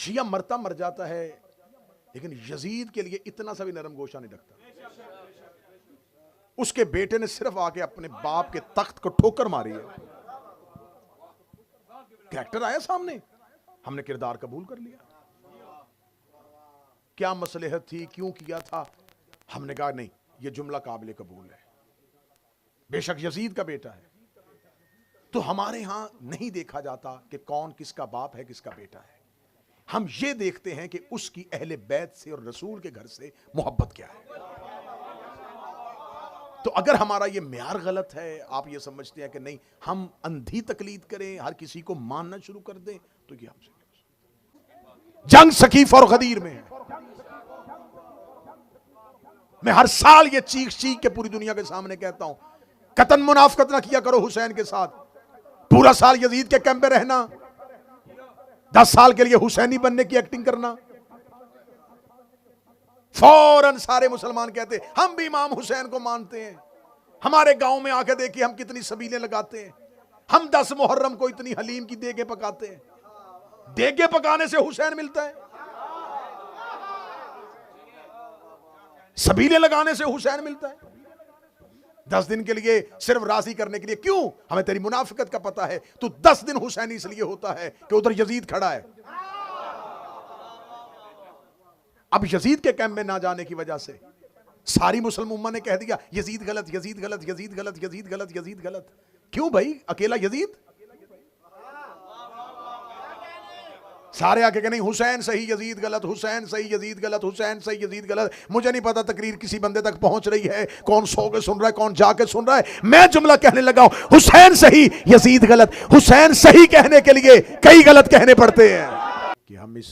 शिया मरता मर जाता है, लेकिन यजीद के लिए इतना सा भी नरम गोशा नहीं रखता। उसके बेटे ने सिर्फ आके अपने बाप के तख्त को ठोकर मारी है। कैरेक्टर आया सामने, हमने किरदार कबूल कर लिया। क्या मसलहत थी, क्यों किया था, हमने कहा नहीं, यह जुमला काबिल कबूल है, बेशक यजीद का बेटा है। तो हमारे यहां नहीं देखा जाता कि कौन किसका बाप है, किसका बेटा है। हम ये देखते हैं कि उसकी अहले बैत से और रसूल के घर से मोहब्बत क्या है। तो अगर हमारा ये म्यार गलत है, आप ये समझते हैं कि नहीं हम अंधी तकलीद करें, हर किसी को मानना शुरू कर दें, तो ये हमसे जंग सकीफ और गदीर में है। मैं हर साल ये चीख चीख के पूरी दुनिया के सामने कहता हूं, कतन मुनाफकत ना किया करो हुसैन के साथ। पूरा साल यजीद के कैंप में रहना, 10 साल के लिए हुसैनी बनने की एक्टिंग करना, फौरन सारे मुसलमान कहते हम भी इमाम हुसैन को मानते हैं। हमारे गांव में आके देखिए हम कितनी सबीलें लगाते हैं, हम 10 मुहर्रम को इतनी हलीम की देगे पकाते हैं। देगे पकाने से हुसैन मिलता है, सबीलें लगाने से हुसैन मिलता है। 10 दिन के लिए सिर्फ राजी करने के लिए, क्यों? हमें तेरी मुनाफिकत का पता है, तू 10 दिन हुसैनी इसलिए होता है कि उधर यजीद खड़ा है। अब यजीद के कैंप में ना जाने की वजह से सारी मुसलमान उम्मा ने कह दिया यजीद गलत, यजीद गलत, यजीद गलत, यजीद गलत, यजीद गलत। क्यों भाई, अकेला यजीद? सारे आके कह नहीं हुसैन सही यजीद गलत, हुसैन सही यजीद गलत, हुसैन सही यजीद गलत। मुझे नहीं पता तकरीर किसी बंदे तक पहुंच रही है, कौन सो के सुन रहा है, कौन जाके सुन रहा है। मैं जुमला कहने लगा हूं, हुसैन सही यजीद गलत। हुसैन सही कहने के लिए कई गलत कहने पड़ते हैं। कि हम इस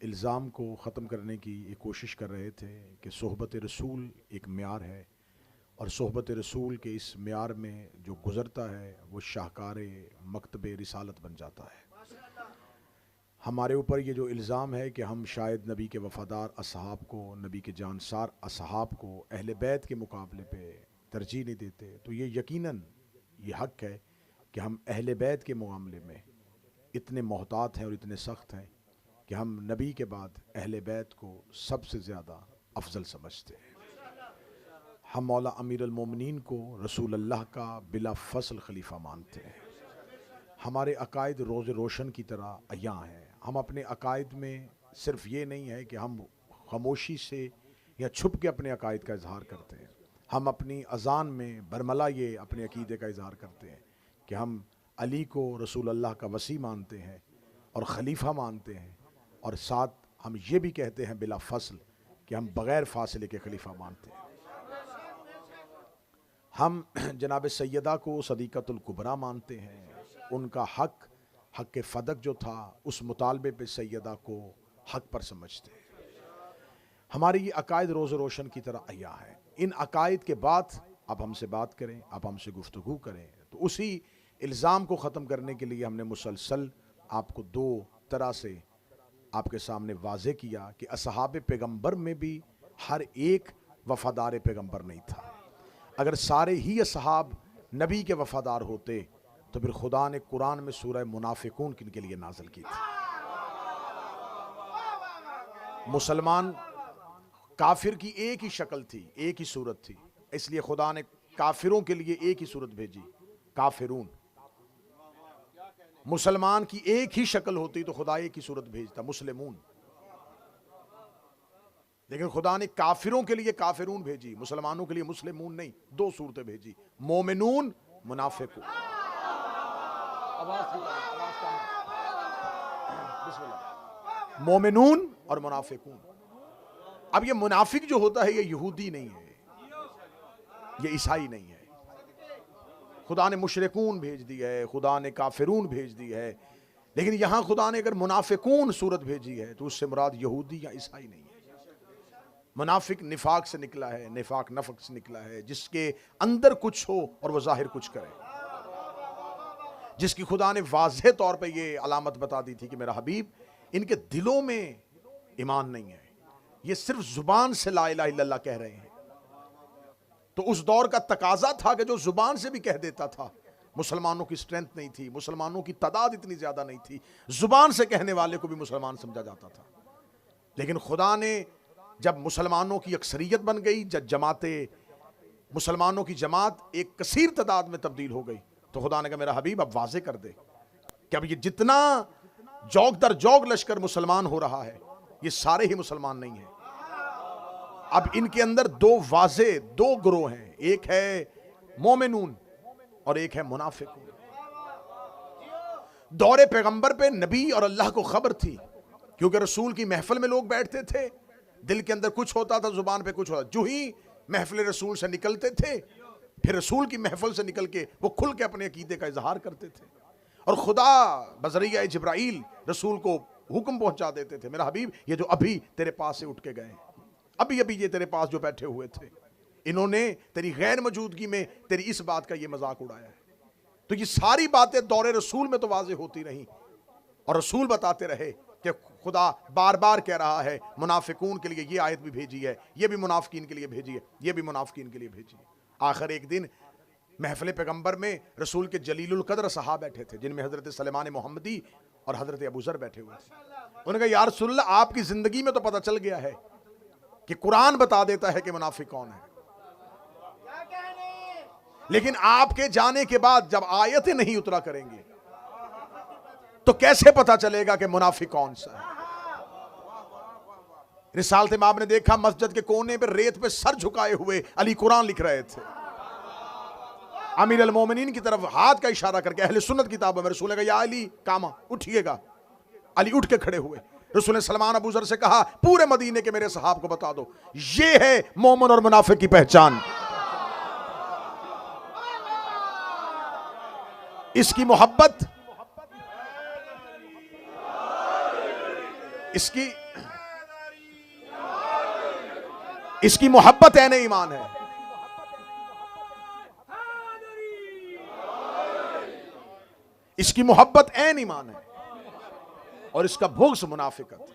इल्ज़ाम को ख़त्म करने की एक कोशिश कर रहे थे कि सोहबत रसूल एक म्यार है, और सोहबत रसूल के इस म्यार में जो गुज़रता है वो शाहकार मकतब रिसालत बन जाता है। हमारे ऊपर ये जो इल्ज़ाम है कि हम शायद नबी के वफ़ादार असहाब को, नबी के जानसार असहाब को अहले बैत के मुकाबले पे तरजीह नहीं देते, तो ये यकीनन ये हक़ है कि हम अहले बैत के मामले में इतने मोहतात हैं और इतने सख्त हैं कि हम नबी के बाद अहले बैत को सबसे ज़्यादा अफजल समझते हैं। हम मौला अमीर अल मोमिनीन को रसूल अल्लाह का बिला फसल खलीफा मानते हैं। हमारे अकायद रोज़ रोशन की तरह अयां हैं। हम अपने अकायद में सिर्फ ये नहीं है कि हम खामोशी से या छुप के अपने अकायद का इजहार करते हैं, हम अपनी अज़ान में बरमला ये अपने अकीदे का इजहार करते हैं कि हम अली को रसूल अल्लाह का वसी मानते हैं और ख़लीफ़ा मानते हैं, और साथ हम ये भी कहते हैं बिला फसल कि हम बग़ैर फासले के खलीफा मानते हैं। हम जनाब सैयदा को सदीक़तुल कुबरा मानते हैं। उनका हक़ हक़ फ़दक जो था उस मुतालबे पे सैयदा को हक़ पर समझते हैं। हमारी ये अकायद रोज़ रोशन की तरह अया है। इन अकायद के बाद आप हमसे बात करें, आप हमसे गुफ्तगू करें, तो उसी इल्ज़ाम को ख़त्म करने के लिए हमने मुसलसल आपको 2 तरह से आपके सामने वाज़े किया कि असहाब पैगम्बर में भी हर एक वफ़ादार पैगम्बर नहीं था। अगर सारे ही असहाब नबी के वफ़ादार होते तो फिर खुदा ने कुरान में सूरह मुनाफिकून किन के लिए नाज़िल की थी। मुसलमान काफिर की एक ही शक्ल थी, एक ही सूरत थी, इसलिए खुदा ने काफिरों के लिए एक ही सूरत भेजी, काफिरून। मुसलमान की एक ही शक्ल होती तो खुदा एक ही सूरत भेजता, मुस्लिमून। लेकिन खुदा ने काफिरों के लिए काफिरून भेजी, मुसलमानों के लिए मुस्लिमून नहीं, 2 सूरतें भेजी, मोमिनून मुनाफिकून। मोमिनून और मुनाफिकून। अब ये मुनाफिक जो होता है ये यहूदी नहीं है, ये ईसाई नहीं है। खुदा ने मुशरिकून भेज दी है, खुदा ने काफिरून भेज दी है, लेकिन यहां खुदा ने अगर मुनाफिकून सूरत भेजी है तो उससे मुराद यहूदी या ईसाई नहीं है। मुनाफिक निफाक से निकला है, निफाक नफक से निकला है, जिसके अंदर कुछ हो और वह जाहिर कुछ करे, जिसकी खुदा ने वाज़ेह तौर पे ये अलामत बता दी थी कि मेरा हबीब इनके दिलों में ईमान नहीं है, ये सिर्फ जुबान से ला इलाहा इल्लल्लाह कह रहे हैं। तो उस दौर का तकाजा था कि जो जुबान से भी कह देता था मुसलमानों की स्ट्रेंथ नहीं थी, मुसलमानों की तादाद इतनी ज्यादा नहीं थी, जुबान से कहने वाले को भी मुसलमान समझा जाता था। लेकिन खुदा ने जब मुसलमानों की अक्सरियत बन गई, जब जमातें, मुसलमानों की जमात एक कसीर तादाद में तब्दील हो गई, तो खुदा ने कहा मेरा हबीब अब वाजे कर दे कि अब ये जितना जौग दर जौग लश्कर मुसलमान हो रहा है, ये सारे ही मुसलमान नहीं है। अब इनके अंदर दो ग्रोह हैं, एक है मोमिनून और एक है मुनाफिकून। दौरे पैगंबर पे नबी और अल्लाह को खबर थी, क्योंकि रसूल की महफिल में लोग बैठते थे, दिल के अंदर कुछ होता था, जुबान पे कुछ होता। जो ही महफिल रसूल से निकलते थे, फिर रसूल की महफिल से निकल के वो खुल के अपने अकीदे का इजहार करते थे, और खुदा बजरिया जिब्राइल रसूल को हुक्म पहुंचा देते थे, मेरा हबीब ये जो अभी तेरे पास से उठ के गए, अभी अभी ये तेरे पास जो बैठे हुए थे, इन्होंने तेरी गैर मौजूदगी में तेरी इस बात का ये मजाक उड़ाया है। तो ये सारी बातें दौरे रसूल में तो वाज़ेह होती रहीं, और रसूल बताते रहे कि खुदा बार बार कह रहा है मुनाफिकून के लिए ये आयत भी भेजी है, ये भी मुनाफिकीन के लिए भेजी है, ये भी मुनाफिकीन के लिए भेजी है। आखिर एक दिन महफिल पैगंबर में रसूल के जलीलुल कद्र सहाबा बैठे थे, जिनमें हजरत सलेमान मोहम्मदी और हजरत अबू ज़र बैठे हुए थे। उन्होंने कहा या रसूलल्लाह, आपकी जिंदगी में तो पता चल गया है कि कुरान बता देता है कि मुनाफिक कौन है, लेकिन आपके जाने के बाद जब आयतें नहीं उतरा करेंगी तो कैसे पता चलेगा कि मुनाफिक कौन सा है। रिसालत में आपने देखा मस्जिद के कोने पे रेत पे सर झुकाए हुए अली कुरान लिख रहे थे, अमीर अल मोमिनीन की तरफ हाथ का इशारा करके। अहले सुन्नत किताबों में रसूल ने कहा या अली कामा, उठिएगा। अली उठ के खड़े हुए। रसूल ने सलमान अबू ज़र से कहा पूरे मदीने के मेरे सहाब को बता दो, ये है मोमिन और मुनाफिक की पहचान। इसकी मोहब्बत, इसकी मोहब्बत ऐन ईमान है, इसकी मोहब्बत ऐन ईमान है, और इसका बुग़्ज़ मुनाफिकत।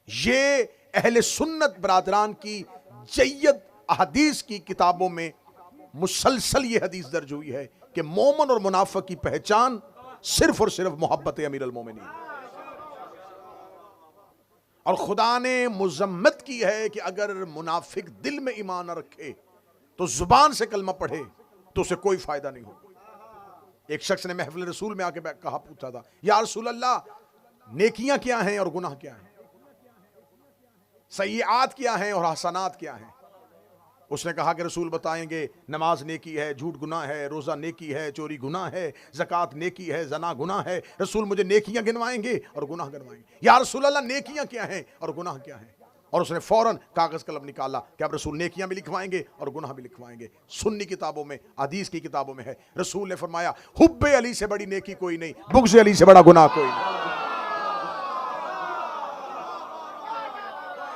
ये अहले सुन्नत बरादरान की जय्यद अहदीस की किताबों में मुसलसल ये हदीस दर्ज हुई है कि मोमिन और मुनाफिक की पहचान सिर्फ और सिर्फ मोहब्बत अमीर अल मोमिनीन। और खुदा ने मुज़म्मत की है कि अगर मुनाफिक दिल में ईमान न रखे तो जुबान से कलमा पढ़े तो उसे कोई फायदा नहीं होगा। एक शख्स ने महफिल रसूल में आके कहा, पूछा था या रसूल अल्लाह, नेकियां क्या हैं और गुनाह क्या हैं, सय्यात क्या हैं और हसनात क्या हैं। उसने कहा कि रसूल बताएंगे नमाज नेकी है, झूठ गुनाह है, रोज़ा नेकी है, चोरी गुनाह है, ज़कात नेकी है, जना गुनाह है। रसूल मुझे नेकियां गिनवाएंगे और गुनाह गिनवाएंगे। या रसूल अल्लाह, नेकियां क्या हैं और गुनाह क्या हैं। और उसने फौरन कागज़ कलम निकाला कि अब रसूल नेकियां भी लिखवाएंगे और गुनाह भी लिखवाएंगे। सुन्नी किताबों में, हदीस की किताबों में है, रसूल ने फरमाया हुब्बे अली से बड़ी नेकी कोई नहीं, बुग़्ज़ अली से बड़ा गुनाह कोई नहीं।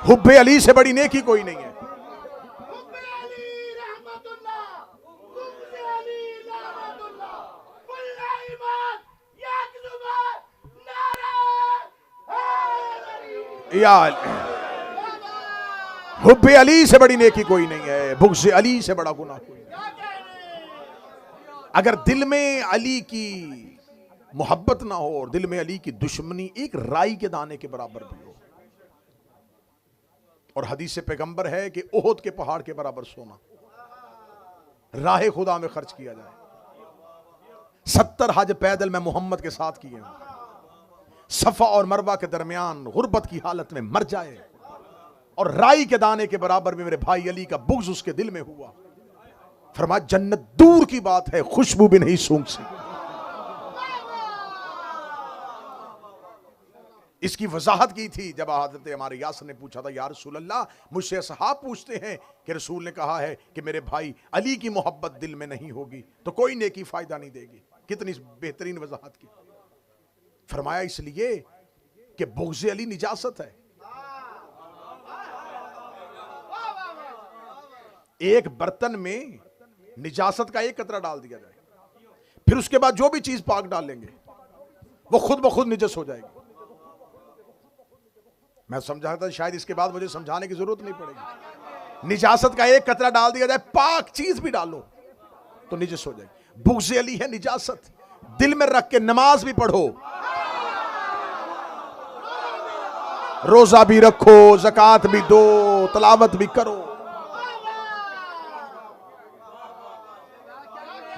हुब्बे अली से बड़ी नेकी कोई नहीं है। हुब्बे अली से बड़ी नेकी कोई नहीं है, बुग़्ज़ अली से बड़ा गुनाह कोई नहीं। अगर दिल में अली की मोहब्बत ना हो और दिल में अली की दुश्मनी एक राई के दाने के बराबर भी हो, और हदीस पैगंबर है कि ओहद के पहाड़ के बराबर सोना राह खुदा में खर्च किया जाए, 70 हज पैदल मैं मोहम्मद के साथ किए हैं, सफा और मरवा के दरमियान गुर्बत की हालत में मर जाए और राई के दाने के बराबर भी मेरे भाई अली का बुग़्ज़ उसके दिल में हुआ, फरमाया जन्नत दूर की बात है, खुशबू भी नहीं सूंघ सकती। इसकी वजाहत की थी जब हज़रत हमारे यासर ने पूछा था या रसूल अल्लाह, मुझसे असहाब पूछते हैं कि रसूल ने कहा है कि मेरे भाई अली की मोहब्बत दिल में नहीं होगी तो कोई नेकी फायदा नहीं देगी। कितनी बेहतरीन वजाहत की। फरमाया इसलिए कि बुग़्ज़ अली निजासत है। एक बर्तन में निजासत का एक कतरा डाल दिया जाए, फिर उसके बाद जो भी चीज पाक डालेंगे वो खुद ब खुद निजस हो जाएगी। मैं समझा था शायद इसके बाद मुझे समझाने की जरूरत नहीं पड़ेगी। निजासत का एक कतरा डाल दिया जाए, पाक चीज भी डालो तो निजस हो जाएगी। बुग़्ज़ अली है निजासत, दिल में रख के नमाज भी पढ़ो, रोजा भी रखो, ज़कात भी दो, तलावत भी करो।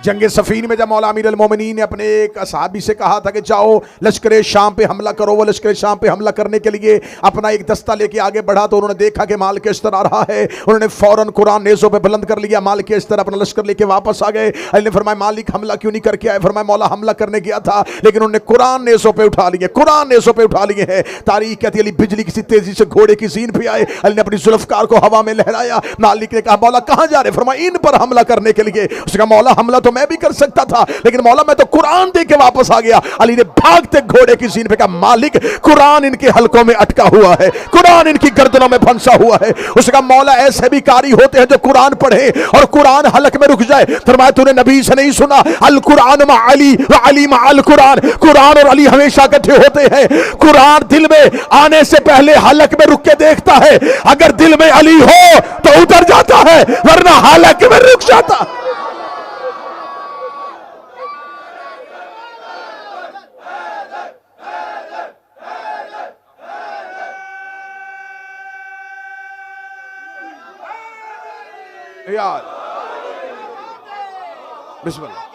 जंग सफीन में जब मौला अमीर अल मोमिनीन ने अपने एक असहाबी से कहा था कि जाओ लश्कर शाम पे हमला करो, वो लश्कर शाम पे हमला करने के लिए अपना एक दस्ता लेके आगे बढ़ा तो उन्होंने देखा कि माल के अस्तर आ रहा है, उन्होंने फौरन कुरान नेज़ों पे बुलंद कर लिया, माल के अस्तर अपना लश्कर लेके वापस आ गए। अली ने फरमाया मालिक हमला क्यों नहीं करके आए? फरमाया मौला हमला करने गया था लेकिन उन्होंने कुरान नेज़ों पे उठा लिए, कुरान नेज़ों पे उठा लिए हैं। तारीख कहती है अली बिजली किसी तेजी से घोड़े की जीन पे आए, अली ने अपनी जुल्फकार को हवा में लहराया। मालिक ने कहा मौला कहां जा रहे? फरमाया इन पर हमला करने के लिए। उसने कहा मौला हमला मैं भी कर सकता था लेकिन मौला मैं तो कुरान दे के वापस आ गया। अली ने भागते घोड़े की सीन पे कहा मालिक कुरान इनके हलकों में अटका हुआ है, कुरान इनकी गर्दनों में फंसा हुआ है। उसने कहा मौला ऐसे भी कारी होते हैं जो कुरान पढ़े और कुरान हलक में रुक जाए। फरमाया तूने नबी से नहीं सुना अल कुरान मा अली व अली मा अल कुरान, कुरान और अली हमेशा इकट्ठे होते हैं। कुरान दिल में आने से पहले हलक में रुक के देखता है, अगर दिल में अली हो तो उतर जाता है वरना हलक में रुक जाता। यार बिस्मिल्लाह।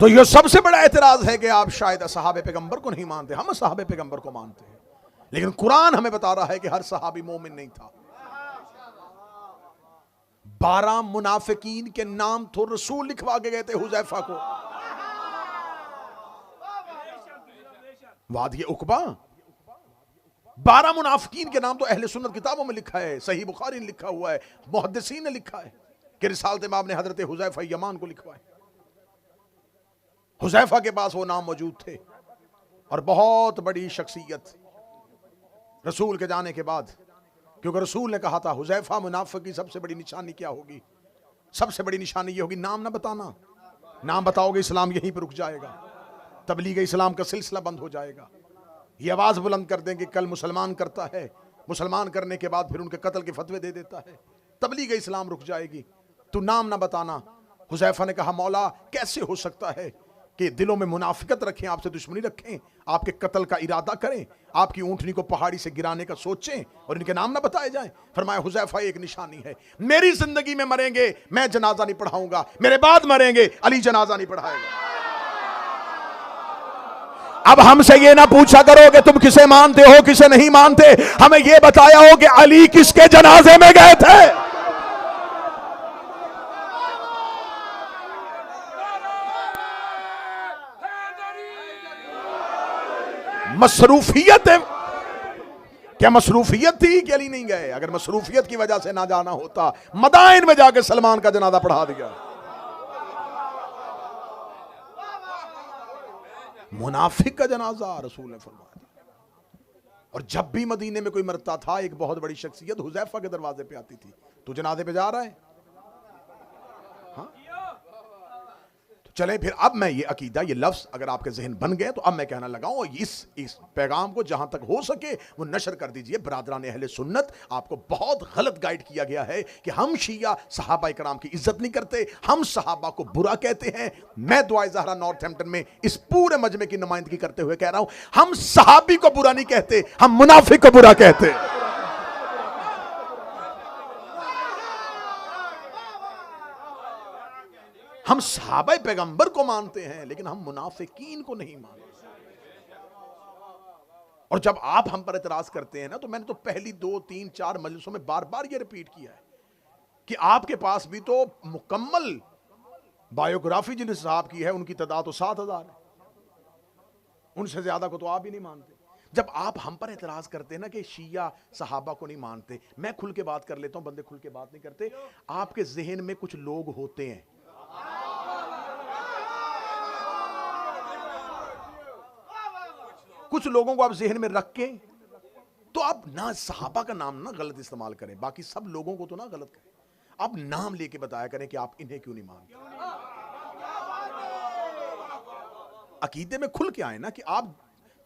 तो यह सबसे बड़ा एतराज है कि आप शायद सहाबे पैगंबर को नहीं मानते, हम सहाबे पैगंबर को मानते हैं। लेकिन कुरान हमें बता रहा है कि हर सहाबी मोमिन नहीं था। 12 मुनाफिकीन के नाम तो रसूल लिखवा के गए थे हुजैफा को। वादिय उकबा 12 मुनाफिकीन के नाम तो अहले सुन्नत किताबों में लिखा है, सही बुखारी ने लिखा हुआ है, मुहद्दिसीन ने लिखा है कि रिसालत इमाम ने हजरत हुजैफा यमान को लिखवा है। हुजैफा के पास वो नाम मौजूद थे और बहुत बड़ी शख्सियत रसूल के जाने के बाद, क्योंकि रसूल ने कहा था हुजैफा मुनाफिक की सबसे बड़ी निशानी क्या होगी? सबसे बड़ी निशानी ये होगी नाम ना बताना, नाम बताओगे इस्लाम यहीं पर रुक जाएगा, तबलीग इस्लाम का सिलसिला बंद हो जाएगा। ये आवाज बुलंद कर देंगे कल मुसलमान करता है, मुसलमान करने के बाद फिर उनके कत्ल के फतवे दे देता है, तबलीग इस्लाम रुक जाएगी, तू नाम ना बताना। हुजैफा ने कहा मौला कैसे हो सकता है कि दिलों में मुनाफिकत रखें, आपसे दुश्मनी रखें, आपके कत्ल का इरादा करें, आपकी ऊंटनी को पहाड़ी से गिराने का सोचें और इनके नाम ना बताए जाएं। फरमाया हुजैफा एक निशानी है, मेरी जिंदगी में मरेंगे मैं जनाजा नहीं पढ़ाऊंगा, मेरे बाद मरेंगे अली जनाजा नहीं पढ़ाएगा। अब हमसे ये ना पूछा करो कि तुम किसे मानते हो किसे नहीं मानते, हमें ये बताया हो कि अली किसके जनाजे में गए थे। मसरूफियत है क्या? मसरूफियत थी कि अली नहीं गए? अगर मसरूफियत की वजह से ना जाना होता मदाइन में जाके सलमान का जनाजा पढ़ा दिया। मुनाफिक का जनाजा रसूल ने फरमाया। और जब भी मदीने में कोई मरता था एक बहुत बड़ी शख्सियत हुजैफा के दरवाजे पे आती थी, तू जनाजे पे जा रहा है? हाँ? चले फिर अब मैं ये अकीदा ये लफ्ज अगर आपके जहन बन गए तो अब मैं कहना लगाऊं, और इस पैगाम को जहां तक हो सके वो नशर कर दीजिए। बरादरान अहले सुन्नत, आपको बहुत गलत गाइड किया गया है कि हम शिया सहाबा इकराम की इज्जत नहीं करते, हम सहाबा को बुरा कहते हैं। मैं दुआए ज़हरा नॉर्थहैम्पटन में इस पूरे मजमे की नुमाइंदगी करते हुए कह रहा हूं, हम सहाबी को बुरा नहीं कहते, हम मुनाफिक को बुरा कहते हैं। हम सहाबा पैगंबर को मानते हैं लेकिन हम मुनाफिकीन को नहीं मानते। और जब आप हम पर एतराज करते हैं ना, तो मैंने तो पहली 2, 3, 4 मजलिसों में बार बार ये रिपीट किया है कि आपके पास भी तो मुकम्मल बायोग्राफी जिन साहब की है उनकी तादाद तो 7,000 है, उनसे ज्यादा को तो आप ही नहीं मानते। जब आप हम पर एतराज करते हैं ना कि शिया सहाबा को नहीं मानते, मैं खुल के बात कर लेता हूं, बंदे खुल के बात नहीं करते। आपके जहन में कुछ लोग होते हैं, कुछ लोगों को आप जहन में रख के तो आप ना सहाबा का नाम ना गलत इस्तेमाल करें, बाकी सब लोगों को तो ना गलत करें, आप नाम लेके बताया करें कि आप इन्हें क्यों नहीं मानते। अकीदे में खुल के आए ना कि आप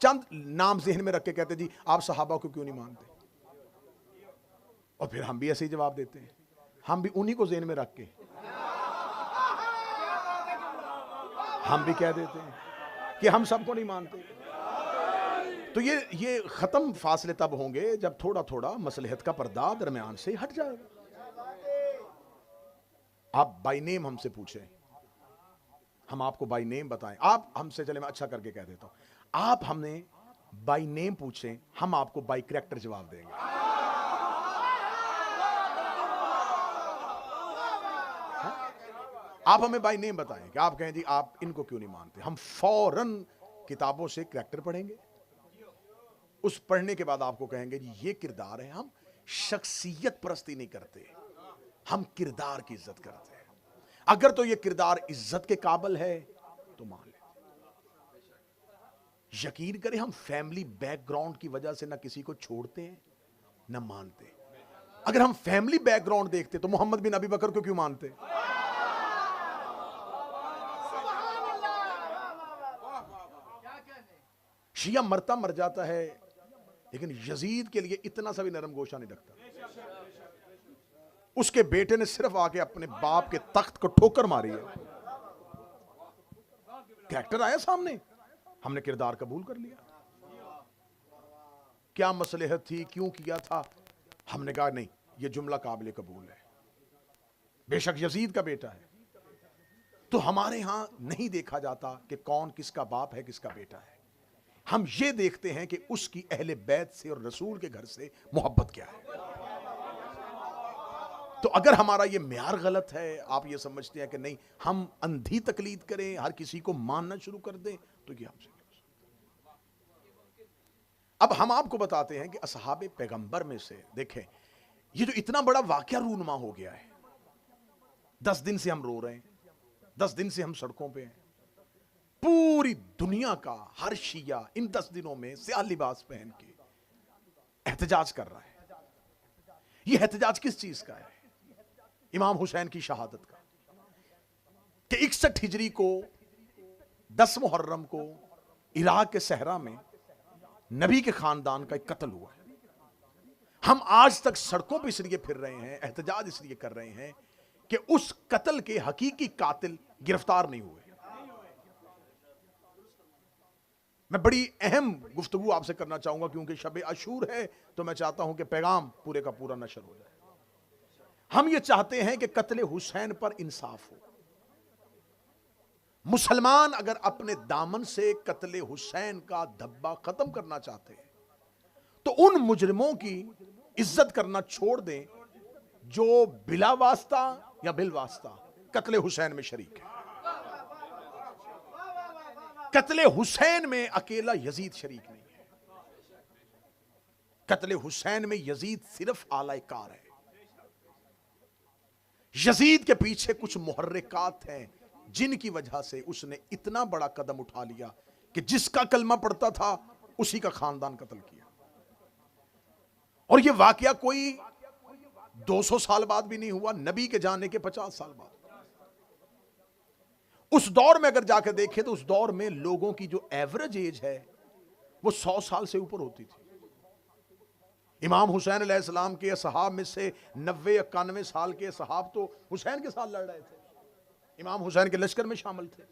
चंद नाम जहन में रख के कहते जी आप सहाबा को क्यों नहीं मानते, और फिर हम भी ऐसे ही जवाब देते हैं, हम भी उन्हीं को जहन में रख के हम भी कह देते हैं कि हम सबको नहीं मानते। तो ये खत्म फासले तब होंगे जब थोड़ा थोड़ा मसलहत का पर्दा दरमियान से हट जाएगा। आप बाय नेम हमसे पूछें, हम आपको बाय नेम बताएं, आप हमसे, चले मैं अच्छा करके कह देता हूं, आप हमने बाय नेम पूछें, हम आपको बाय कैरेक्टर जवाब देंगे। आप हमें बाय नेम बताएं कि आप कहें जी आप इनको क्यों नहीं मानते, हम फौरन किताबों से कैरेक्टर पढ़ेंगे, उस पढ़ने के बाद आपको कहेंगे जी ये किरदार है। हम शख्सियत परस्ती नहीं करते, हम किरदार की इज्जत करते हैं। अगर तो ये किरदार इज्जत के काबिल है तो मान ले। यकीन करें हम फैमिली बैकग्राउंड की वजह से ना किसी को छोड़ते हैं ना मानते। अगर हम फैमिली बैकग्राउंड देखते तो मोहम्मद बिन अबी बकर को क्यों मानते। शिया मरता मर जाता है, लेकिन यजीद के लिए इतना सा भी नरम गोशा नहीं रखता। उसके बेटे ने सिर्फ आके अपने बाप के तख्त को ठोकर मारी है, कैरेक्टर आया सामने, हमने किरदार कबूल कर लिया। क्या मसलहत थी, क्यों किया था, हमने कहा नहीं ये जुमला काबिल कबूल है, बेशक यजीद का बेटा है। तो हमारे यहां नहीं देखा जाता कि कौन किसका बाप है किसका बेटा है, हम ये देखते हैं कि उसकी अहले बैत से और रसूल के घर से मोहब्बत क्या है। तो अगर हमारा ये म्यार गलत है, आप ये समझते हैं कि नहीं हम अंधी तकलीद करें, हर किसी को मानना शुरू कर दें, तो ये हमसे नहीं हो सकता। अब हम आपको बताते हैं कि असहाबे पैगंबर में से देखें, ये जो इतना बड़ा वाकया रूनुमा हो गया है, 10 दिन से हम रो रहे हैं, 10 दिन से हम सड़कों पे हैं, पूरी दुनिया का हर शिया इन 10 दिनों में स्याह लिबास पहन के एहतजाज कर रहा है। यह एहतजाज किस चीज का है? इमाम हुसैन की शहादत का, कि 61 हिजरी को 10 मुहर्रम को इराक के सहरा में नबी के खानदान का एक कत्ल हुआ है। हम आज तक सड़कों पर इसलिए फिर रहे हैं, एहतजाज इसलिए कर रहे हैं कि उस कत्ल के हकीकी कातिल गिरफ्तार नहीं हुए। मैं बड़ी अहम गुफ्तगू आपसे करना चाहूंगा, क्योंकि शब अशूर है तो मैं चाहता हूं कि पैगाम पूरे का पूरा नशर हो जाए। हम ये चाहते हैं कि कत्ले हुसैन पर इंसाफ हो। मुसलमान अगर अपने दामन से कत्ले हुसैन का धब्बा खत्म करना चाहते हैं तो उन मुजरिमों की इज्जत करना छोड़ दें जो बिला वास्ता या बिल वास्ता कत्ले हुसैन में शरीक है। कत्ले हुसैन में अकेला यजीद शरीक नहीं है, कत्ले हुसैन में यजीद सिर्फ आलाकार है। यजीद के पीछे कुछ मुहर्रिकात हैं जिनकी वजह से उसने इतना बड़ा कदम उठा लिया कि जिसका कलमा पड़ता था उसी का खानदान कत्ल किया। और यह वाकया कोई 200 साल बाद भी नहीं हुआ, नबी के जाने के 50 साल बाद। उस दौर में अगर जाकर देखें तो उस दौर में लोगों की जो एवरेज एज है वो 100 साल से ऊपर होती थी। इमाम हुसैन अलैहिस्सलाम के असहाब में से 90-91 साल के असहाब तो हुसैन के साथ लड़ रहे थे, इमाम हुसैन के लश्कर में शामिल थे।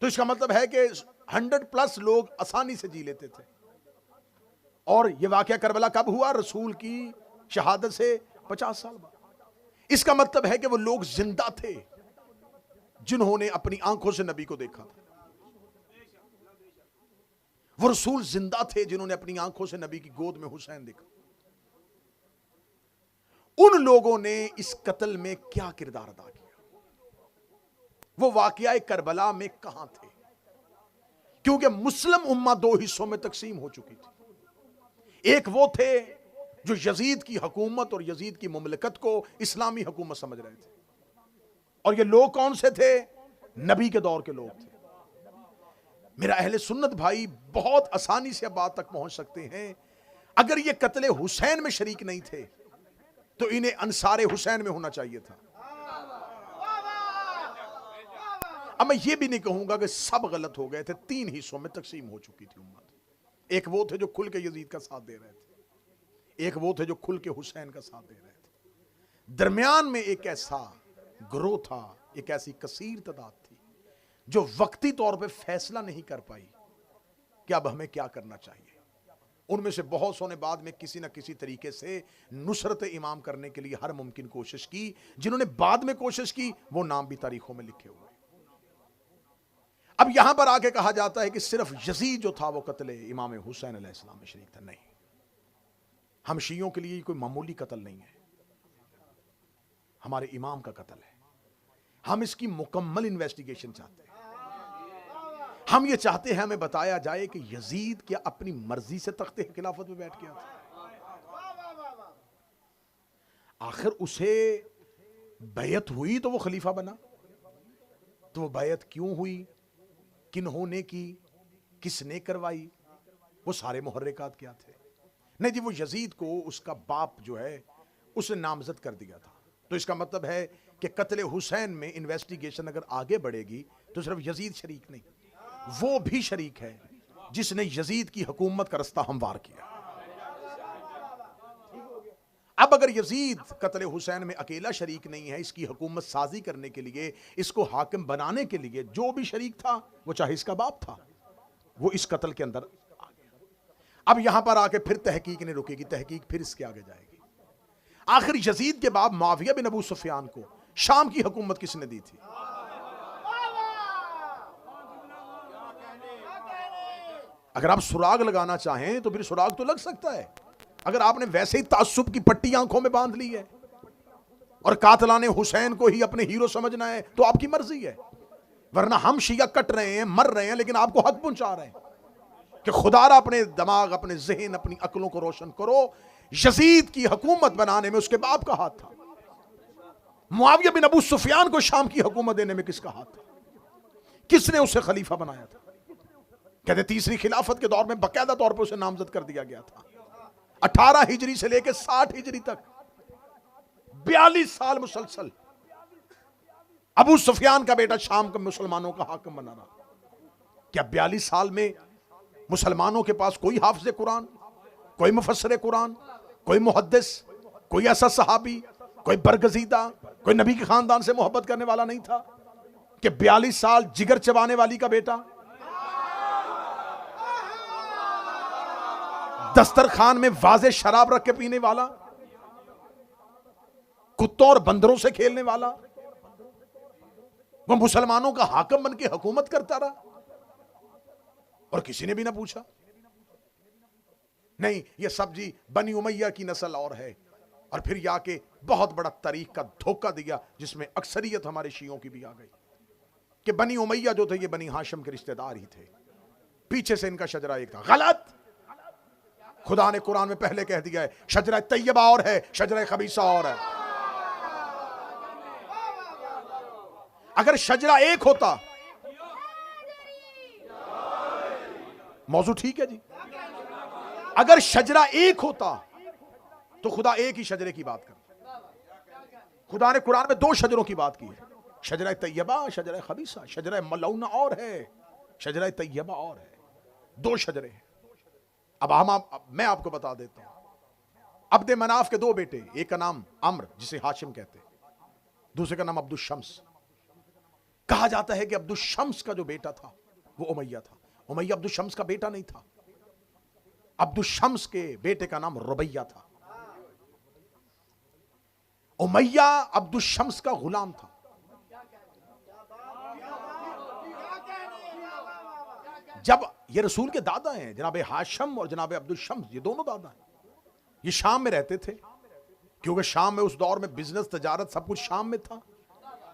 तो इसका मतलब है कि 100+ लोग आसानी से जी लेते थे। और यह वाकया करबला कब हुआ? रसूल की शहादत से 50 साल बाद। इसका मतलब है कि वो लोग जिंदा थे जिन्होंने अपनी आंखों से नबी को देखा था। वो रसूल जिंदा थे जिन्होंने अपनी आंखों से नबी की गोद में हुसैन देखा। उन लोगों ने इस कत्ल में क्या किरदार अदा किया? वो वाकया करबला में कहां थे? क्योंकि मुस्लिम उम्मा दो हिस्सों में तकसीम हो चुकी थी। एक वो थे जो यजीद की हुकूमत और यजीद की मुमलकत को इस्लामी हुकूमत समझ रहे थे, और ये लोग कौन से थे? नबी के दौर के लोग थे। मेरा अहले सुन्नत भाई बहुत आसानी से बात तक पहुंच सकते हैं। अगर ये कत्ले हुसैन में शरीक नहीं थे तो इन्हें अंसारे हुसैन में होना चाहिए था। अब मैं ये भी नहीं कहूंगा कि सब गलत हो गए थे, तीन हिस्सों में तकसीम हो चुकी थी उम्मत। एक वो थे जो खुल के यजीद का साथ दे रहे थे, एक वो थे जो खुल के हुसैन का साथ दे रहे थे। दरमियान में एक ऐसा ग्रोह था, एक ऐसी कसीर तादाद थी जो वक्ती तौर पे फैसला नहीं कर पाई कि अब हमें क्या करना चाहिए। उनमें से बहुत सौ ने बाद में किसी न किसी तरीके से नुसरत इमाम करने के लिए हर मुमकिन कोशिश की। जिन्होंने बाद में कोशिश की वो नाम भी तारीखों में लिखे हुए। अब यहां पर आके कहा जाता है कि सिर्फ यजीद जो था वो कत्ले इमाम हुसैन अलैहिस्सलाम में शरीक था। नहीं, हम शियों के लिए कोई मामूली कत्ल नहीं है, हमारे इमाम का कत्ल है। हम इसकी मुकम्मल इन्वेस्टिगेशन चाहते हैं। हम ये चाहते हैं हमें बताया जाए कि यजीद क्या अपनी मर्जी से तख्ते खिलाफत में बैठ गया था? आखिर उसे बैयत हुई तो वो खलीफा बना, तो वो बैयत क्यों हुई, किन्होंने की, किसने करवाई, वो सारे मुहर्रिकात क्या थे? नहीं जी, वो यजीद को उसका बाप जो है उसने नामजद कर दिया था। तो इसका मतलब है कि कत्ले हुसैन में इन्वेस्टिगेशन अगर आगे बढ़ेगी तो सिर्फ यजीद शरीक नहीं, वो भी शरीक है जिसने यजीद की हुकूमत का रास्ता हमवार किया। अब अगर यजीद कत्ले हुसैन में अकेला शरीक नहीं है, इसकी हुकूमत साजी करने के लिए, इसको हाकिम बनाने के लिए जो भी शरीक था, वो चाहे इसका बाप था, वो इस कत्ल के अंदर आ गया। अब यहां पर आके फिर तहकीक नहीं रुकेगी, तहकीक फिर इसके आगे जाएगी। आखिर यजीद के बाप मुआविया बिन अबू सुफियान को शाम की हुकूमत किसने दी थी? अगर आप सुराग लगाना चाहें तो फिर सुराग तो लग सकता है। अगर आपने वैसे ही ताज्जुब की पट्टी आंखों में बांध ली है और कातलाने हुसैन को ही अपने हीरो समझना है तो आपकी मर्जी है, वरना हम शिया कट रहे हैं, मर रहे हैं, लेकिन आपको हक पहुंचा रहे हैं कि खुदारा अपने दिमाग, अपने जहन, अपनी अक्लों को रोशन करो। यजीद की हुकूमत बनाने में उसके बाप का हाथ था। मुआविया बिन अबू सुफियान को शाम की हुकूमत देने में किसका हाथ था? किसने उसे खलीफा बनाया था? कहते तीसरी खिलाफत के दौर में बाकायदा तौर पर उसे नामजद कर दिया गया था। 18 हिजरी से लेकर 60 हिजरी तक 42 साल मुसलसल अबू सुफियान का बेटा शाम के मुसलमानों का हाकिम बना रहा। क्या 42 साल में मुसलमानों के पास कोई हाफिज कुरान, कोई मुफस्सिर कुरान, कोई मुहद्दिस, कोई ऐसा सहाबी, कोई बरगजीदा, कोई नबी के खानदान से मोहब्बत करने वाला नहीं था? कि 42 साल जिगर चबाने वाली का बेटा, दस्तरखान में वाजे शराब रख के पीने वाला, कुत्तों और बंदरों से खेलने वाला, वो मुसलमानों का हाकिम बन के हुकूमत करता रहा और किसी ने भी ना पूछा? नहीं, ये सब जी बनी उमैया की नस्ल और है। और फिर जाके बहुत बड़ा तारीख का धोखा दिया जिसमें अक्सरियत हमारे शियों की भी आ गई कि बनी उमैया जो थे ये बनी हाशिम के रिश्तेदार ही थे, पीछे से इनका शजरा एक था। गलत। खुदा ने कुरान में पहले कह दिया है शजरा तैयबा और है, शजरा खबीसा और है। अगर शजरा एक होता, मौजू ठीक है जी, अगर शजरा एक होता तो खुदा एक ही शजरे की बात करता। खुदा ने कुरान में 2 शजरों की बात की है, शजरा तैयबा, शजरा खबीसा। शजरा मलऊना और है, शजरा तैयबा और है, 2 शजरे हैं। अब मैं आपको बता देता हूं। अब्दे मनाफ के 2 बेटे, एक का नाम अम्र जिसे हाशिम कहते, दूसरे का नाम अब्दुल शम्स। कहा जाता है कि अब्दुल शम्स का जो बेटा था वो उमैया था। उमैया अब्दुल शम्स का बेटा नहीं था। अब्दुल शम्स के बेटे का नाम रुबैया था। उमैया अब्दुल शम्स का गुलाम था। जब ये रसूल के दादा हैं जनाब हाशिम और जनाब अब्दुल शम्स, ये दोनों दादा हैं। ये शाम में रहते थे क्योंकि शाम में उस दौर में बिजनेस, तजारत सब कुछ शाम में था,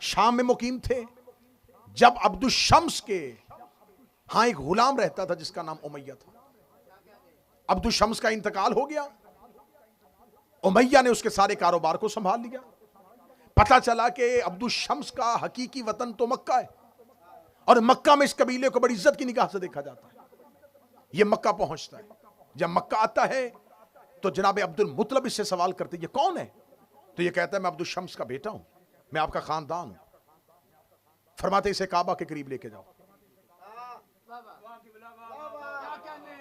शाम में मुकीम थे। जब अब्दुल शम्स के हां, एक गुलाम रहता था जिसका नाम उमैया था। अब्दुल शम्स का इंतकाल हो गया, उमैया ने उसके सारे कारोबार को संभाल लिया। पता चला कि अब्दुल शम्स का हकीकी वतन तो मक्का है, और मक्का में इस कबीले को बड़ी इज्जत की निगाह से देखा जाता है। यह मक्का पहुंचता है। जब मक्का आता है तो जनाब अब्दुल मुतलब इससे सवाल करते, ये कौन है? तो ये कहता है, मैं अब्दुल शम्स का बेटा हूं, मैं आपका खानदान हूं। फरमाते, इसे काबा के करीब लेके जाओ,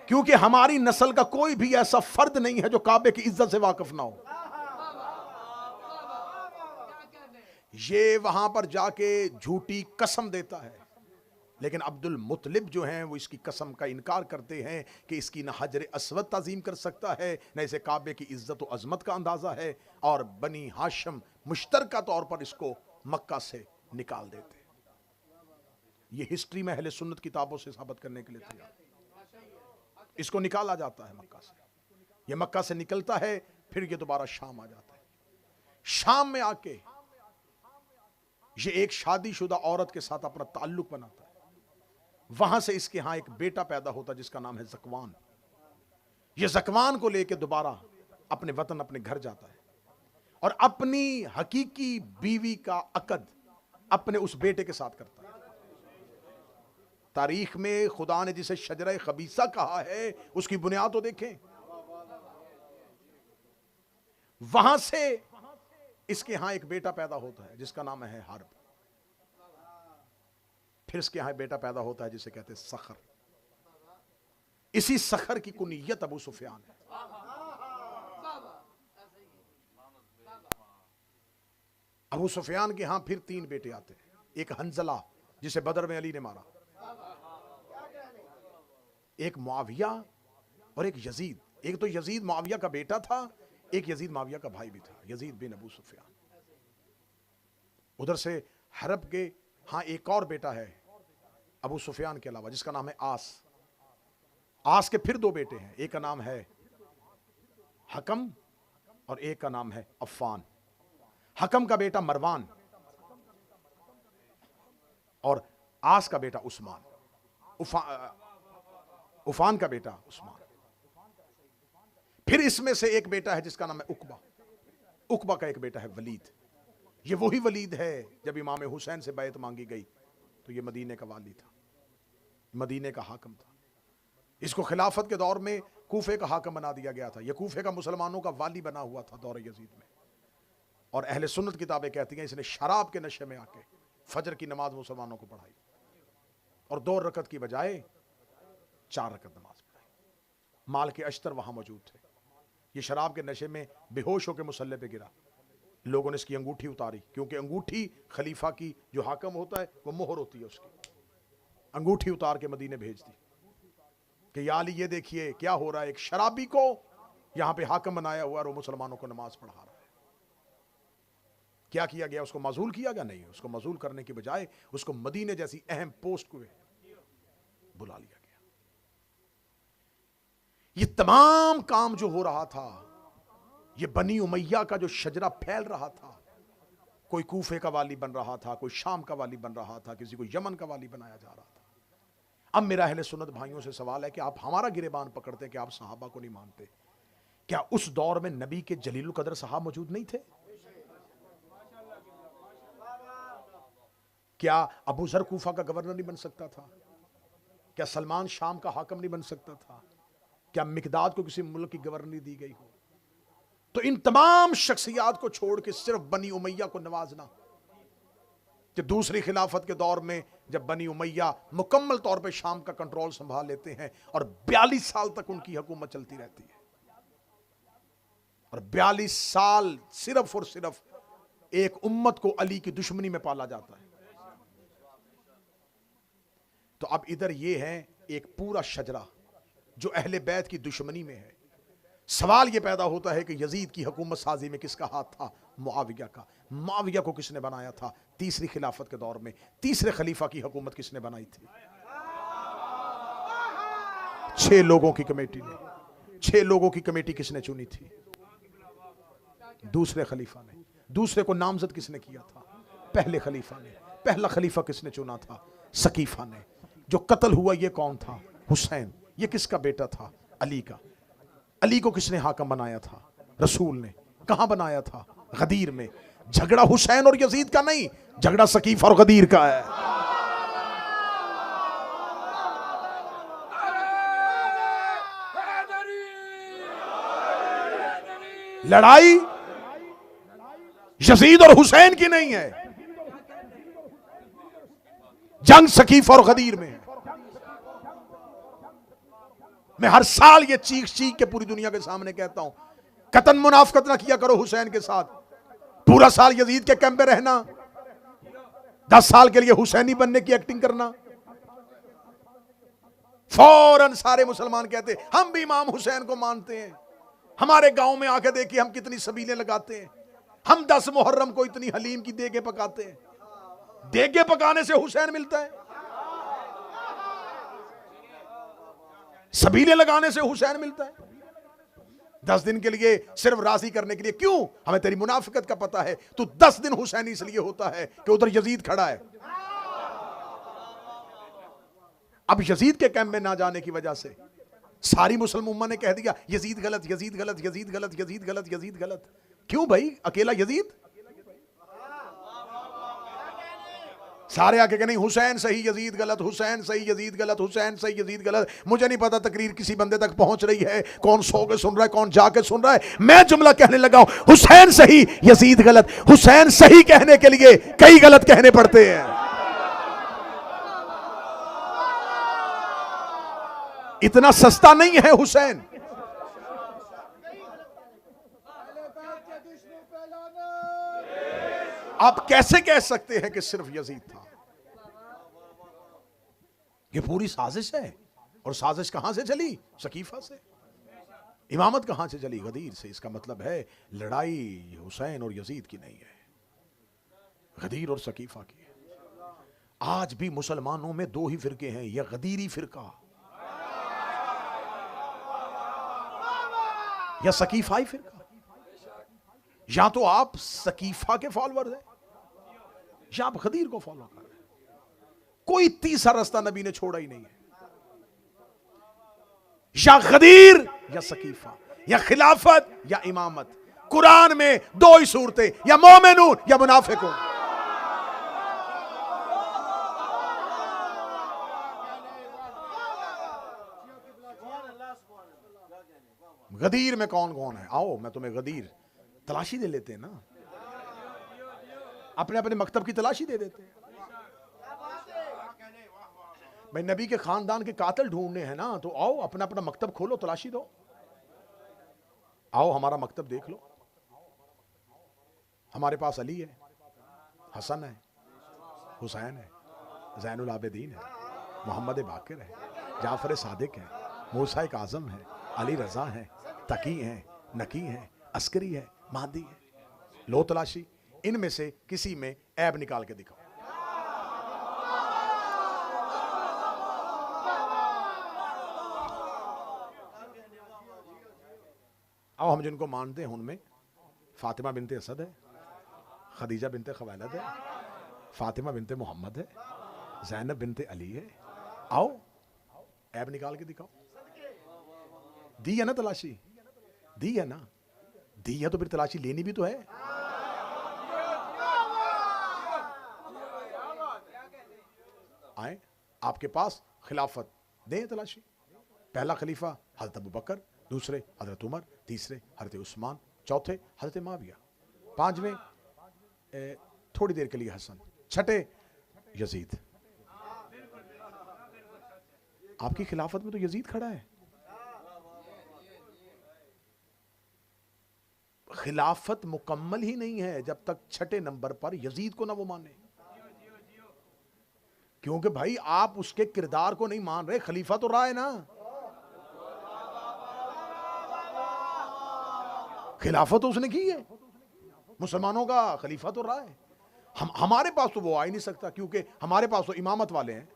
क्योंकि हमारी नस्ल का कोई भी ऐसा फर्द नहीं है जो काबे की इज्जत से वाकिफ ना हो। ये वहां पर जाके झूठी कसम देता है, लेकिन अब्दुल मुतलिब जो हैं वो इसकी कसम का इनकार करते हैं कि इसकी न हजर अस्वद ताजीम कर सकता है, न इसे काबे की इज्जत और अजमत का अंदाजा है, और बनी हाशिम मुश्तरका तौर पर इसको मक्का से निकाल देते। ये हिस्ट्री में अहले सुन्नत किताबों से साबित करने के लिए तैयार। इसको निकाला जाता है मक्का से। ये मक्का से निकलता है, फिर ये दोबारा शाम आ जाता है। शाम में आके ये एक शादीशुदा औरत के साथ अपना ताल्लुक बनाता है। वहां से इसके यहां एक बेटा पैदा होता है जिसका नाम है ज़कवान। ये ज़कवान को लेकर दोबारा अपने वतन, अपने घर जाता है, और अपनी हकीकी बीवी का अकद अपने उस बेटे के साथ करता है। तारीख में खुदा ने जिसे शजरा खबीसा कहा है, उसकी बुनियाद तो देखें। वहां से इसके यहां एक बेटा पैदा होता है जिसका नाम है हर्ब। फिर इसके यहां बेटा पैदा होता है जिसे कहते हैं सखर। इसी सखर की कुनियत अबू सुफियान है। अबू सुफियान के यहां फिर 3 बेटे आते हैं। एक हंजला जिसे बदर में अली ने मारा, एक मुआविया, और एक यजीद। एक तो यजीद मुआविया का बेटा था, एक यजीद मुआविया का भाई भी था, यजीद बिन अबू सुफियान। उधर से हरब के हाँ एक और बेटा है अबू सुफियान के अलावा, जिसका नाम है आस। आस के फिर 2 बेटे हैं, एक का नाम है हकम और एक का नाम है अफ़ान। हकम का बेटा मरवान और आस का बेटा उस्मान। उफान का बेटा उस्मान। फिर इसमें से एक बेटा है जिसका नाम है उकबा। उकबा का एक बेटा है वलीद। ये वही वलीद है जब इमाम हुसैन से बैत मांगी गई तो ये मदीने का वाली था, मदीने का हाकम था। इसको खिलाफत के दौर में कूफे का हाकम बना दिया गया था। यह कूफे का मुसलमानों का वाली बना हुआ था दौर यजीद में। और अहले सुन्नत किताबें कहती हैं इसने शराब के नशे में आके फजर की नमाज मुसलमानों को पढ़ाई, और 2 रकत की बजाय 4 रकत नमाज पढ़ाई। माल के अश्तर वहां मौजूद थे। ये शराब के नशे में बेहोश होकर मुसल्ले पे गिरा। लोगों ने इसकी अंगूठी उतारी, क्योंकि अंगूठी खलीफा की जो हाकम होता है वो मोहर होती है उसकी। अंगूठी उतार के मदीने भेज दी कि या अली ये देखिए क्या हो रहा है, एक शराबी को यहां पे हाकम बनाया हुआ और वो मुसलमानों को नमाज पढ़ा रहा है। क्या किया गया? उसको मजूल किया गया? नहीं, उसको मजूल करने के बजाय उसको मदीने जैसी अहम पोस्ट को बुला लिया गया। ये तमाम काम जो हो रहा था, ये बनी उमैया का जो शजरा फैल रहा था, कोई कूफे का वाली बन रहा था, कोई शाम का वाली बन रहा था, किसी को यमन का वाली बनाया जा रहा था। अब मेरा अहले सुन्नत भाइयों से सवाल है कि आप हमारा गिरेबान पकड़ते कि आप सहाबा को नहीं मानते। क्या उस दौर में नबी के जलीलुल कदर सहाब मौजूद नहीं थे? क्या अबू जर कूफा का गवर्नर नहीं बन सकता था? क्या सलमान शाम का हाकम नहीं बन सकता था? क्या मिकदाद को किसी मुल्क की गवर्नरी दी गई हो? तो इन तमाम शख्सियात को छोड़ के सिर्फ बनी उमैया को नवाजना, कि दूसरी खिलाफत के दौर में जब बनी उमैया मुकम्मल तौर पे शाम का कंट्रोल संभाल लेते हैं और 42 साल तक उनकी हुकूमत चलती रहती है, और 42 साल सिर्फ और सिर्फ एक उम्मत को अली की दुश्मनी में पाला जाता है। तो अब इधर ये है एक पूरा शजरा जो अहले बैत की दुश्मनी में है। सवाल यह पैदा होता है कि यजीद की हुकूमत साजी में किसका हाथ था? मुआविया का। मुआविया को किसने बनाया था? तीसरी खिलाफत के दौर में तीसरे खलीफा की हुकूमत किसने बनाई थी? 6 लोगों की कमेटी ने। 6 लोगों की कमेटी किसने चुनी थी? दूसरे खलीफा ने। दूसरे को नामजद किसने किया था? पहले खलीफा ने। पहला खलीफा किसने चुना था? सकीफा ने। जो कत्ल हुआ ये कौन था? हुसैन। ये किसका बेटा था? अली का। अली को किसने हाकम बनाया था? रसूल ने। कहां बनाया था? गदीर में। झगड़ा हुसैन और यजीद का नहीं, झगड़ा सकीफ और गदीर का है। लड़ाई यजीद और हुसैन की नहीं है, जंग सकीफ और गदीर में है। मैं हर साल ये चीख चीख के पूरी दुनिया के सामने कहता हूं, कतन मुनाफकत ना किया करो हुसैन के साथ। पूरा साल यजीद के कैंप में रहना, 10 साल के लिए हुसैनी बनने की एक्टिंग करना, फौरन सारे मुसलमान कहते हम भी इमाम हुसैन को मानते हैं। हमारे गांव में आके देखिए हम कितनी सबीलें लगाते हैं, हम 10 मुहर्रम को इतनी हलीम की देगे पकाते हैं। देगे पकाने से हुसैन मिलता है? सबीलें लगाने से हुसैन मिलता है? 10 दिन के लिए सिर्फ राजी करने के लिए। क्यों? हमें तेरी मुनाफिकत का पता है। तू 10 दिन हुसैन इसलिए होता है कि उधर यजीद खड़ा है। अब यजीद के कैंप में ना जाने की वजह से सारी मुस्लिम उम्मा ने कह दिया यजीद गलत, यजीद गलत, यजीद गलत, यजीद गलत, यजीद गलत। क्यों भाई? अकेला यजीद? सारे आके कह नहीं हुसैन सही यजीद गलत, हुसैन सही यजीद गलत, हुसैन सही यजीद गलत। मुझे नहीं पता तकरीर किसी बंदे तक पहुंच रही है, कौन सो के सुन रहा है, कौन जाके सुन रहा है। मैं जुमला कहने लगा हूं, हुसैन सही यजीद गलत। हुसैन सही कहने के लिए कई गलत कहने पड़ते हैं। इतना सस्ता नहीं है हुसैन। आप कैसे कह सकते हैं कि सिर्फ यजीद था? ये पूरी साजिश है। और साजिश कहां से चली? सकीफा से। इमामत कहां से चली? गदीर से। इसका मतलब है लड़ाई हुसैन और यजीद की नहीं है, गदीर और सकीफा की है। आज भी मुसलमानों में 2 ही फिरके हैं, यह गदीरी फिरका या सकीफाई फिरका। या तो आप सकीफा के फॉलोअर हैं या आप गदीर को फॉलो कर रहे हैं। कोई तीसरा रास्ता नबी ने छोड़ा ही नहीं है। या गदीर या सकीफा, या खिलाफत या इमामत। कुरान में 2 ही सूरतें, या मोमिनून या मुनाफिकून। गदीर में कौन कौन है? आओ मैं तुम्हें गदीर तलाशी दे लेते हैं ना, अपने अपने मकतब की तलाशी दे देते हैं। भाई नबी के खानदान के कातिल ढूंढने हैं ना, तो आओ अपना अपना मकतब खोलो, तलाशी दो। आओ हमारा मकतब देख लो। हमारे पास अली है, हसन है, हुसैन है, ज़ैनुल आबिदीन है, मोहम्मद बाकिर है, जाफर सादिक है, मूसा आज़म है, अली रजा है, तकी है, नकी है, अस्करी है, महदी है। लो तलाशी, इनमें से किसी में ऐब निकाल के दिखाओ। आओ हम जिनको मानते हैं उनमें फातिमा बिनते असद है, खदीजा बिनते खवैलद है, फातिमा बिनते मोहम्मद है, ज़ैनब बिनते अली है। आओ ऐब निकाल के दिखाओ। दी है ना तलाशी? दी है ना? दी है तो फिर तलाशी लेनी भी तो है। आए आपके पास खिलाफत, दें तलाशी। पहला खलीफा हज़रत अबू बकर, दूसरे हज़रत उमर, तीसरे हज़रत उस्मान, चौथे हज़रत माविया, 5वें थोड़ी देर के लिए हसन, 6ठे यजीद। आपकी खिलाफत में तो यजीद खड़ा है। खिलाफत मुकम्मल ही नहीं है जब तक 6ठे नंबर पर यजीद को ना वो माने। क्योंकि भाई आप उसके किरदार को नहीं मान रहे, खलीफा तो रहा है ना। खिलाफत तो उसने की है, मुसलमानों का खलीफा तो रहा है। हमारे पास तो वो आ ही नहीं सकता, क्योंकि हमारे पास तो इमामत वाले हैं।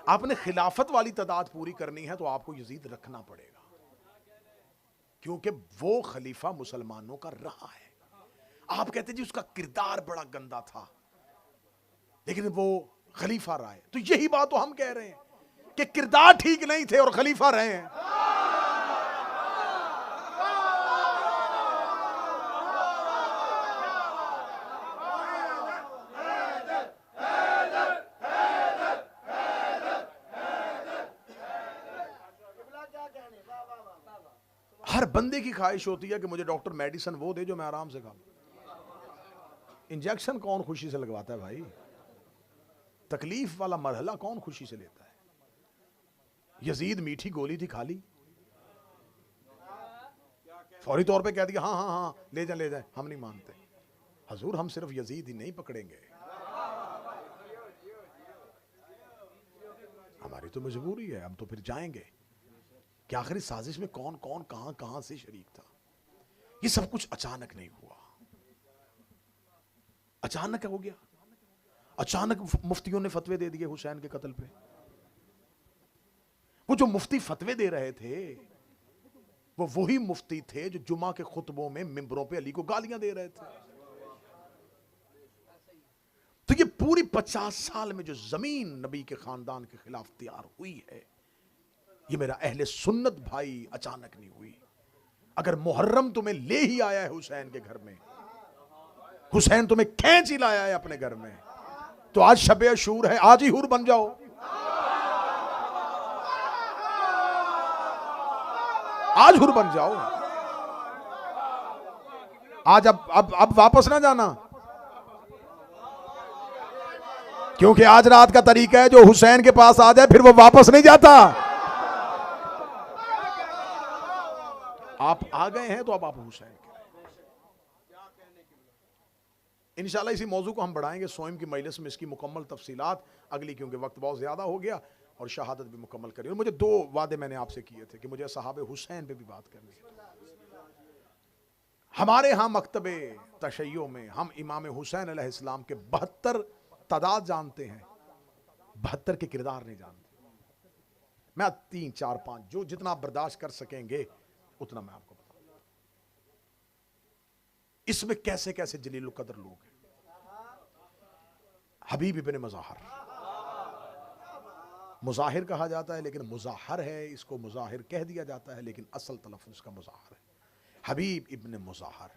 आपने खिलाफत वाली तादाद पूरी करनी है तो आपको यजीद रखना पड़ेगा, क्योंकि वो खलीफा मुसलमानों का रहा है। आप कहते जी उसका किरदार बड़ा गंदा था। लेकिन वो खलीफा रहा है। तो यही बात तो हम कह रहे हैं कि किरदार ठीक नहीं थे और खलीफा रहे हैं। हर बंदे की ख्वाहिश होती है कि मुझे डॉक्टर मेडिसिन वो दे जो मैं आराम से खाऊं। इंजेक्शन कौन खुशी से लगवाता है भाई? तकलीफ वाला मरहला कौन खुशी से लेता है? यजीद मीठी गोली थी, खा ली, फौरी तौर पे कह दिया हाँ हाँ हाँ ले जाए, हम नहीं मानते। हजूर हम सिर्फ यजीद ही नहीं पकड़ेंगे, हमारी तो मजबूरी है, हम तो फिर जाएंगे कि आखिरी साजिश में कौन कौन कहां कहां से शरीक था। ये सब कुछ अचानक नहीं हुआ, अचानक हो गया। अचानक मुफ्तियों ने फतवे दे दिए हुसैन के कत्ल पे। वो जो मुफ्ती फतवे दे रहे थे वो वही मुफ्ती थे जो जुमा के खुतबों में मिंबरों पे अली को गालियां दे रहे थे। तो ये पूरी 50 साल में जो जमीन नबी के खानदान के खिलाफ तैयार हुई है, ये मेरा अहले सुन्नत भाई अचानक नहीं हुई। अगर मुहर्रम तुम्हें ले ही आया है हुसैन के घर में, हुसैन तुम्हें खींच ही लाया है अपने घर में, तो आज शब अशूर है, आज ही हुर बन जाओ। आज हुर बन जाओ। आज अब वापस ना जाना, क्योंकि आज रात का तरीका है जो हुसैन के पास आ जाए फिर वो वापस नहीं जाता। आप आ गए हैं तो अब आप हुसैन के। इंशाल्लाह इसी मौजू को हम बढ़ाएंगे सोइम की मजलिस में, इसकी मुकम्मल तफसीलात अगली, क्योंकि वक्त बहुत ज्यादा हो गया और शहादत भी मुकम्मल करी। और मुझे 2 वादे मैंने आपसे किए थे कि मुझे सहाबे हुसैन पे भी बात करनी है। हमारे यहां मकतबे तशय्यो में हम इमाम हुसैन अलैहिस्सलाम के 72 तादाद जानते हैं, 72 के किरदार नहीं जानते। मैं 3 4 5 जो जितना आप बर्दाश्त कर सकेंगे उतना मैं आपको बताऊंगा। इसमें कैसे कैसे जलील कदर लोग हैं। हबीब इब्ने मुज़ाहिर, मुज़ाहिर कहा जाता है लेकिन मुज़ाहर है, इसको मुज़ाहिर कह दिया जाता है लेकिन असल तलफ़्ज़ुज़ इसका मुज़ाहर है। हबीब इब्ने मुज़ाहिर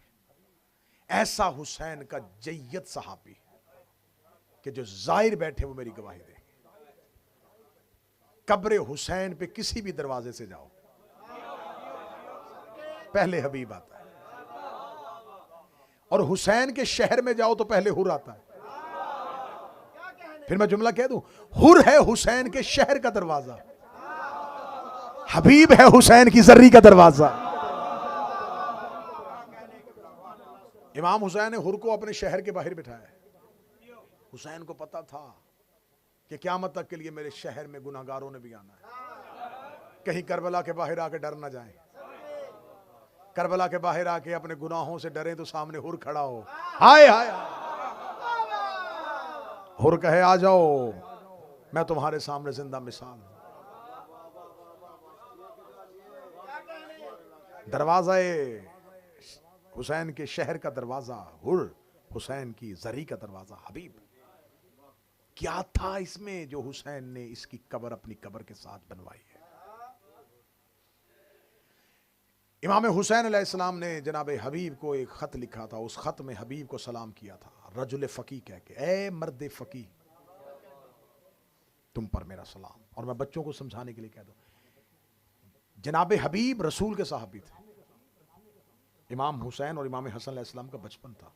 ऐसा हुसैन का जय्यद सहाबी कि जो जाहिर बैठे वो मेरी गवाही दे। कब्र हुसैन पे किसी भी दरवाजे से जाओ पहले हबीब आता है, और हुसैन के शहर में जाओ तो पहले हुर आता है। फिर मैं जुमला कह दूं, हुर है हुसैन के शहर का दरवाजा, हबीब है हुसैन की जर्री का दरवाजा। इमाम हुसैन ने हुर को अपने शहर के बाहर बिठाया है। हुसैन को पता था कि क़यामत तक के लिए मेरे शहर में गुनाहगारों ने भी आना है, कहीं करबला के बाहर आके डर ना जाए। करबला के बाहर आके अपने गुनाहों से डरे तो सामने हुर खड़ा हो, हाय हाय हुर कहे आ जाओ मैं तुम्हारे सामने जिंदा मिसाल हूं। दरवाजा हुसैन के शहर का दरवाजा हुर, हुसैन की जरी का दरवाजा हबीब। क्या था इसमें जो हुसैन ने इसकी कब्र अपनी कब्र के साथ बनवाई है। इमाम हुसैन अलैहिस्सलाम ने जनाब हबीब को एक खत लिखा था, उस खत में हबीब को सलाम किया था रजुल फकी कह के, ए मर्द फकी तुम पर मेरा सलाम। और मैं बच्चों को समझाने के लिए कह दूं, जनाब हबीब रसूल के साहबी थे। इमाम हुसैन और इमाम हसन अलैहिस्सलाम का बचपन था।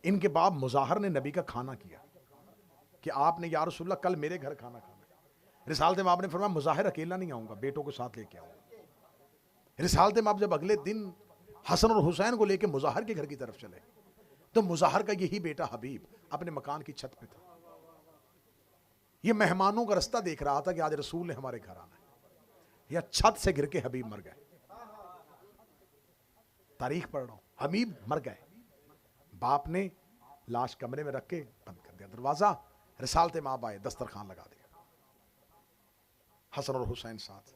इनके बाप मुज़ाहिर ने नबी का खाना किया कि आपने या रसूलल्लाह कल मेरे घर खाना खाना। रिसालत में आपने फरमाया मुज़ाहिर अकेला नहीं आऊंगा, बेटों को साथ लेके आऊंगा। रिसालत में आप जब अगले दिन हसन और हुसैन को लेके मुज़ाहिर के घर की तरफ चले तो मुज़ाहिर का यही बेटा हबीब अपने मकान की छत पे था। ये मेहमानों का रास्ता देख रहा था कि आज रसूल ने हमारे घर आना है, या छत से गिर के हबीब मर गए। तारीख पढ़ रहा हूं, हबीब मर गए। बाप ने लाश कमरे में रख के बंद कर दिया दरवाजा। रिसालत में आप आए, दस्तरखान लगा दिया, हसन और हुसैन साथ।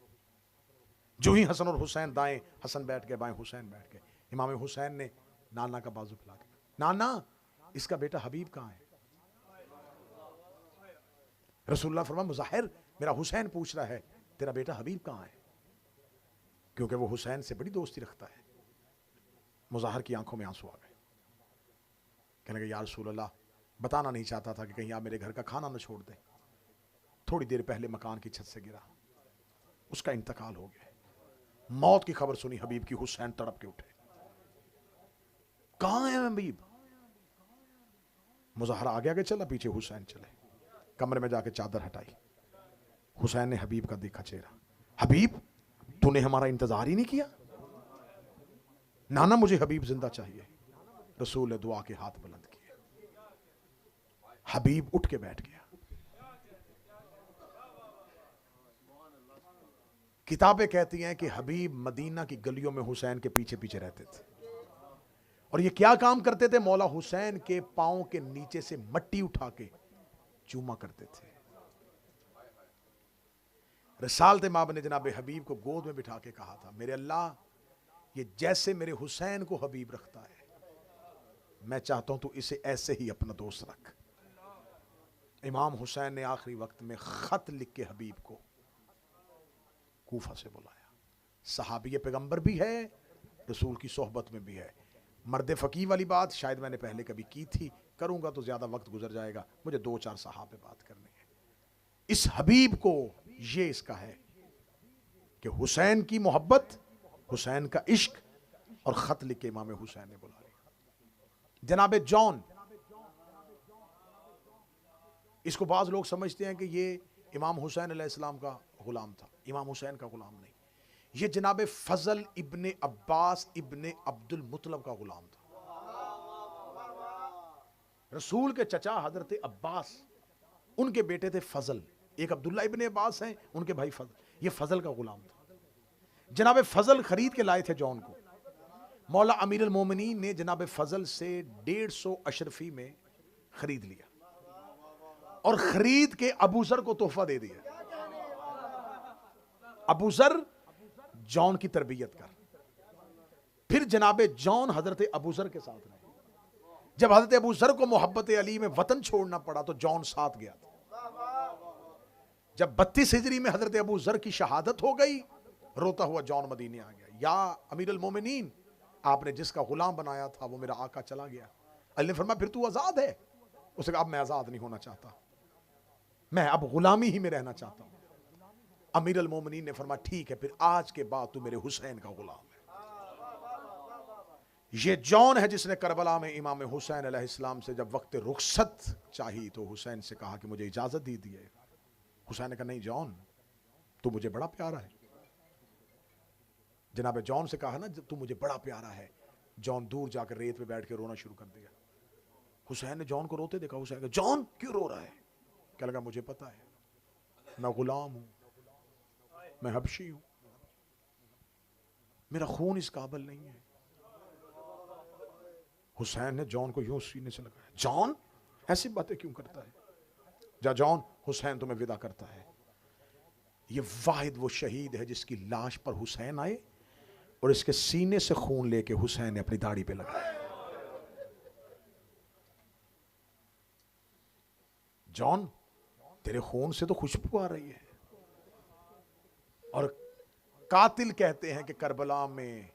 जो ही हसन और हुसैन दाएं हसन बैठ गए, बाएं हुसैन बैठ गए। इमाम हुसैन ने नाना का बाजू फैला के, नाना इसका बेटा हबीब कहाँ है? रसूलुल्लाह फरमाया मुज़ाहिर, मेरा हुसैन पूछ रहा है तेरा बेटा हबीब कहाँ है, क्योंकि वो हुसैन से बड़ी दोस्ती रखता है। मुज़ाहिर की आंखों में आंसू आ गए। कहने लगे या रसूलुल्लाह, बताना नहीं चाहता था कि कहीं आप मेरे घर का खाना न छोड़ दें। थोड़ी देर पहले मकान की छत से गिरा, उसका इंतकाल हो गया। मौत की खबर सुनी हबीब की, हुसैन तड़प के उठे, कहां है हबीब? मुज़ाहिर आगे आगे चला, पीछे हुसैन चले। कमरे में जाके चादर हटाई, हुसैन ने हबीब का देखा चेहरा। हबीब, तूने हमारा इंतजार ही नहीं किया? नाना मुझे हबीब जिंदा चाहिए। रसूल ने दुआ के हाथ बुलंद किए, हबीब उठ के बैठ गया। किताबें कहती हैं कि हबीब मदीना की गलियों में हुसैन के पीछे पीछे रहते थे, और ये क्या काम करते थे? मौला हुसैन के पांव के नीचे से मट्टी उठा के चूमा करते थे। रिसालत माब ने जनाब हबीब को गोद में बिठा के कहा था, मेरे अल्लाह, ये जैसे मेरे हुसैन को हबीब रखता है, मैं चाहता हूं तू इसे ऐसे ही अपना दोस्त रख। इमाम हुसैन ने आखिरी वक्त में खत लिख के हबीब को कूफा से बुलाया। सहाबी पैगंबर भी है, रसूल की सोहबत में भी है। मर्द फ़कीह वाली बात शायद मैंने पहले कभी की थी, करूंगा तो ज्यादा वक्त गुजर जाएगा, मुझे 2-4 सहाबे बात करनी है। इस हबीब को ये इसका है कि हुसैन की मोहब्बत, हुसैन का इश्क, और खत लिख के इमाम हुसैन ने बुला लिया। जनाब जॉन, इसको बाज लोग समझते हैं कि ये इमाम हुसैन अलैहिस्सलाम का गुलाम था। इमाम हुसैन का गुलाम नहीं, ये जनाब फजल इब्ने अब्बास इब्ने अब्दुल मुत्तलब का गुलाम था। रसूल के चचा हजरत अब्बास, उनके बेटे थे फजल, एक अब्दुल्ला इब्ने अब्बास हैं, उनके भाई फजल, ये फजल का गुलाम था। जनाब फजल खरीद के लाए थे जॉन को। मौला अमीर अल मोमिनीन ने जनाब फजल से 150 अशरफी में खरीद लिया, और खरीद के अबूजर को तोहफा दे दिया। अबूजर, जॉन की तरबियत कर। फिर जनाब जॉन हजरत अबूजर के साथ रहे। जब हजरत अबूजर को मोहब्बत अली में वतन छोड़ना पड़ा तो जॉन साथ गया था। जब 32 हिजरी में हजरत अबूजर की शहादत हो गई, रोता हुआ जॉन मदीने आ गया। या अमीर अल मोमिनीन, आपने जिसका गुलाम बनाया था वो मेरा आका चला गया। अली ने फरमाया फिर तू आजाद है? उसने कहा अब मैं आजाद नहीं होना चाहता, मैं अब गुलामी ही में रहना चाहता हूं। अमीर अल मोमिनीन ने फरमाया ठीक है, फिर आज के बाद तू मेरे हुसैन का गुलाम है। ये जॉन है जिसने करबला में इमाम हुसैन अलैहिस्सलाम से जब वक्त रुखसत चाहिए तो हुसैन से कहा कि मुझे इजाजत दी दिए। हुसैन ने कहा नहीं जॉन, तू मुझे बड़ा प्यारा है। जनाब जॉन से कहा ना तू मुझे बड़ा प्यारा है। जॉन दूर जाकर रेत पे बैठ के रोना शुरू कर दिया। हुसैन ने जॉन को रोते देखा। हुसैन कहा जॉन क्यों रो रहा है? क्या लगा मुझे पता है, मैं गुलाम हूं, मैं हबशी हूं, मेरा खून इस काबिल नहीं है। हुसैन ने जॉन को यूं सीने से लगाया, जॉन ऐसी बातें क्यों करता है? जा जॉन, हुसैन तुम्हें विदा करता है। ये वाहिद वो शहीद है जिसकी लाश पर हुसैन आए और इसके सीने से खून लेके हुसैन ने अपनी दाढ़ी पे लगाया। जॉन, तेरे खून से तो खुशबू आ रही है। और कातिल कहते हैं कि करबला में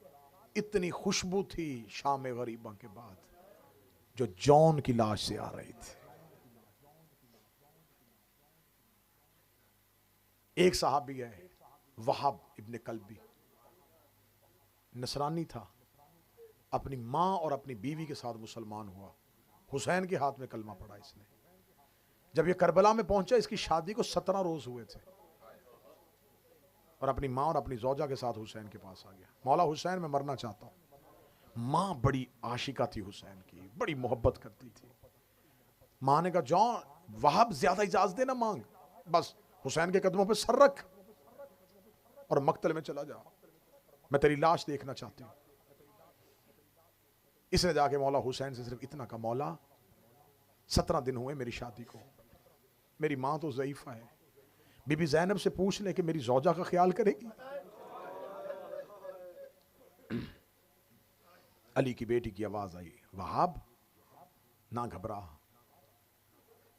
इतनी खुशबू थी शाम गरीबा के बाद जो जॉन की लाश से आ रही थी। एक साहबी है वहाब इब्ने कल्बी, नसरानी था, अपनी मां और अपनी बीवी के साथ मुसलमान हुआ। हुसैन के हाथ में कलमा पड़ा इसने। जब ये करबला में पहुंचा, इसकी शादी को 17 रोज हुए थे, और अपनी मां और अपनी जोजा के साथ हुसैन के पास आ गया। मौला हुसैन, मैं मरना चाहता हूं। मां बड़ी आशिका थी हुसैन की, बड़ी मोहब्बत करती थी। मां ने कहा जॉन, वहाब ज्यादा इजाजत देना मांग, बस हुसैन के कदमों पे सर रख और मक्तल में चला जा, मैं तेरी लाश देखना चाहती हूं। इसने जाके मौला हुसैन से सिर्फ इतना कहा, मौला 17 दिन हुए मेरी शादी को, मेरी मां तो ज़ईफा है, बीबी ज़ैनब से पूछ ले कि मेरी ज़ौजा का ख्याल करेगी। अली की बेटी की आवाज आई, वहाब ना घबरा,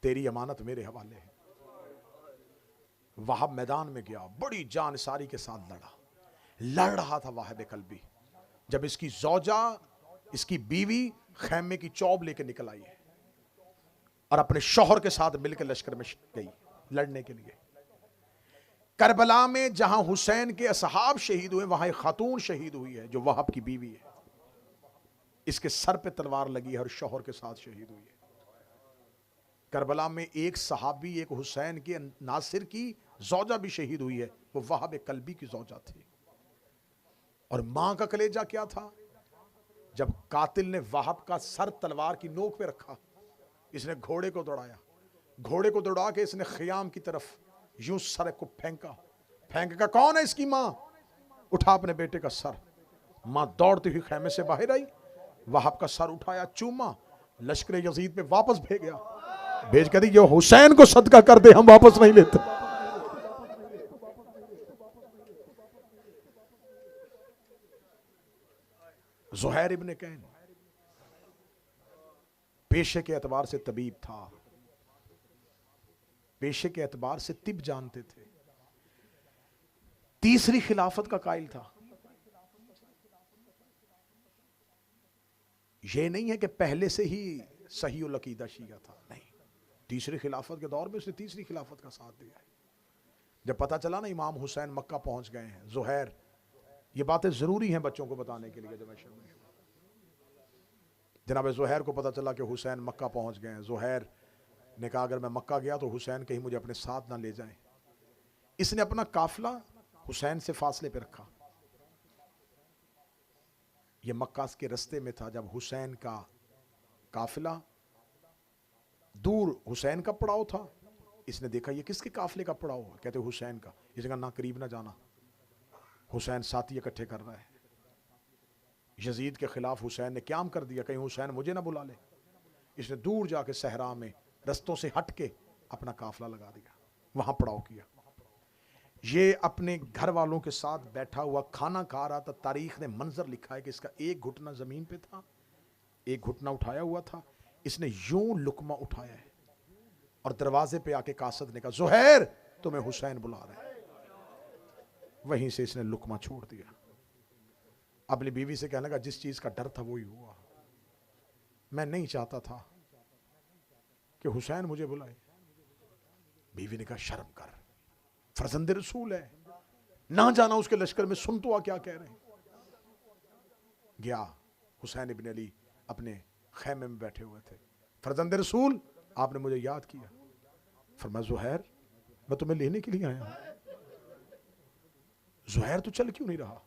तेरी अमानत मेरे हवाले है। वहाब मैदान में गया, बड़ी जानसारी के साथ लड़ रहा था वाहिब कल्बी, जब इसकी जौजा, इसकी बीवी खैमे की चौब लेके निकल आई है और अपने शौहर के साथ मिलकर लश्कर में गई लड़ने के लिए। करबला में जहां हुसैन के असहाब शहीद हुए, वहां एक खातून शहीद हुई है जो वहाब की बीवी है। इसके सर पे तलवार लगी है और शौहर के साथ शहीद हुई है। करबला में एक सहाबी, एक हुसैन के नासिर की जौजा भी शहीद हुई है, वो वहाब कल्बी की जौजा थी। और मां का कलेजा क्या था, जब कातिल ने वहाब का सर तलवार की नोक पे रखा, इसने घोड़े को दौड़ाया, घोड़े को दौड़ा के इसने खियाम की तरफ यूं सर को फेंक का, कौन है इसकी मां, उठा अपने बेटे का सर। मां दौड़ती हुई खैमे से बाहर आई, वहाब का सर उठाया, चूमा, लश्कर यजीद पे वापस भेज कर दी, जो हुसैन को सदका कर दे हम वापस नहीं लेते। ज़ुहैर इब्न कैन पेशे के एतबार से तबीब था, पेशे के एतबार से तिब जानते थे, तीसरी खिलाफत का कायल था। यह नहीं है कि पहले से ही सही उल अकीदा शिया था, नहीं, तीसरी खिलाफत के दौर में उसने तीसरी खिलाफत का साथ दिया है। जब पता चला ना इमाम हुसैन मक्का पहुंच गए हैं, ज़ुहैर, ये बातें जरूरी हैं बच्चों को बताने के लिए। जनाब ज़ुहैर को पता चला कि हुसैन मक्का पहुंच गए हैं, ज़ुहैर ने कहा अगर मैं मक्का गया तो हुसैन कहीं मुझे अपने साथ ना ले जाएं। इसने अपना काफिला हुसैन से फासले पे रखा। यह मक्का के रास्ते में था जब हुसैन का काफिला दूर, हुसैन का पड़ाव था। इसने देखा ये किसके काफिले का पड़ाव है, कहते हुसैन का। इसने कहा ना, करीब ना जाना, हुसैन साथी इकट्ठे कर रहा है। यजीद के खिलाफ हुसैन ने क्याम कर दिया, कहीं हुसैन मुझे ना बुला ले। इसने दूर जाके सहरा में रस्तों से हट के अपना काफिला लगा दिया, वहां पड़ाव किया। ये अपने घर वालों के साथ बैठा हुआ खाना खा रहा था। तारीख ने मंजर लिखा है कि इसका एक घुटना जमीन पे था, एक घुटना उठाया हुआ था। इसने यूं लुकमा उठाया है और दरवाजे पे आके कासद ने कहा, ज़ुहैर तुम्हें हुसैन बुला रहा है। वहीं से इसने लुकमा छोड़ दिया। अपनी बीवी से कहने लगा, जिस चीज का डर था वही हुआ, मैं नहीं चाहता था कि हुसैन मुझे बुलाए। बीवी ने कहा, शर्म कर, फर्जंद रसूल है, ना जाना उसके लश्कर में, सुन तो आ क्या कह रहे हैं। गया, हुसैन इब्न अली अपने खैमे में बैठे हुए थे। फर्जंद रसूल, आपने मुझे याद किया। फरमाया, ज़ुहैर मैं तुम्हें लेने के लिए आया हूं। ज़ुहैर तो चल क्यों नहीं रहा?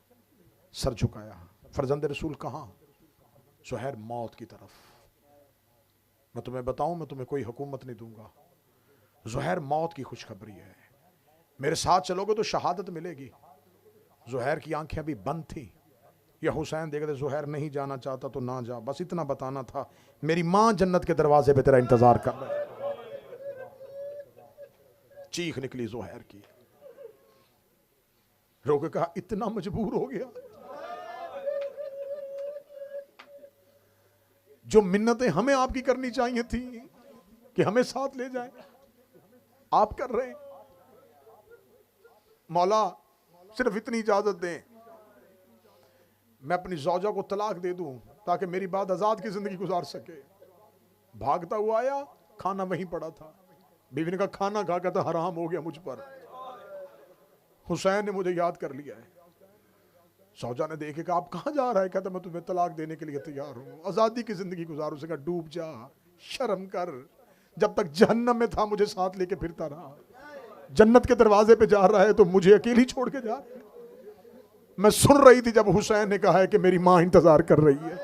सर झुकाया। फर्जंद रसूल कहां? ज़ुहैर मौत की तरफ। मैं तुम्हें बताऊं, मैं तुम्हें कोई हुकूमत नहीं दूंगा। ज़ुहैर मौत की खुशखबरी है, मेरे साथ चलोगे तो शहादत मिलेगी। ज़ुहैर की आंखें अभी बंद थी। या हुसैन देख रहे, ज़ुहैर नहीं जाना चाहता तो ना जा, बस इतना बताना था, मेरी मां जन्नत के दरवाजे पे तेरा इंतजार कर रहा है। चीख निकली ज़ुहैर की। रोके कहा, इतना मजबूर हो गया, जो मिन्नतें हमें आपकी करनी चाहिए थी कि हमें साथ ले जाएं, आप कर रहे हैं। मौला सिर्फ इतनी इजाजत दें, मैं अपनी ज़ौजा को तलाक दे दूं ताकि मेरी बात आजाद की जिंदगी गुजार सके। भागता हुआ आया, खाना वहीं पड़ा था। बीवी ने कहा, खाना खा के तो हराम हो गया मुझ पर, हुसैन ने मुझे याद कर लिया है। ज़ौजा ने देखे कहा, आप कहां जा रहा है? कहता, मैं तुम्हें तलाक देने के लिए तैयार हूं, आजादी की जिंदगी गुजारो। उसे कहा, डूब जा, शर्म कर, जब तक जहन्नम में था मुझे साथ लेके फिरता रहा, जन्नत के दरवाजे पे जा रहा है तो मुझे अकेली छोड़ के जा रहा है। मैं सुन रही थी जब हुसैन ने कहा है कि मेरी मां इंतजार कर रही है।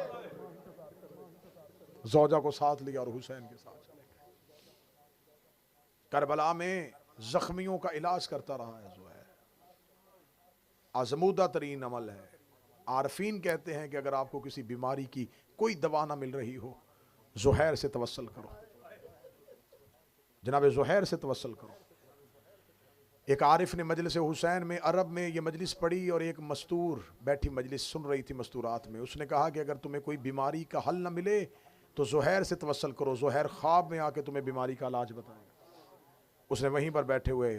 ज़ौजा को साथ लिया और हुसैन के साथ चले गए। करबला में जख्मियों का इलाज करता रहा है ज़ुहैर। आजमूदा तरीन अमल है। आरफीन कहते हैं कि अगर आपको किसी बीमारी की कोई दवा ना मिल रही हो, ज़ुहैर से तवस्सल करो, जनाब ज़ुहैर से तवस्सल करो। एक आरिफ ने मजलिस हुसैन में, अरब में ये मजलिस पढ़ी और एक मस्तूर बैठी मजलिस सुन रही थी मस्तूरात में। उसने कहा कि अगर तुम्हें कोई बीमारी का हल ना मिले तो ज़ुहैर से तवस्सल करो, ज़ुहैर ख्वाब में आके तुम्हें बीमारी का इलाज बताएगा। उसने वहीं पर बैठे हुए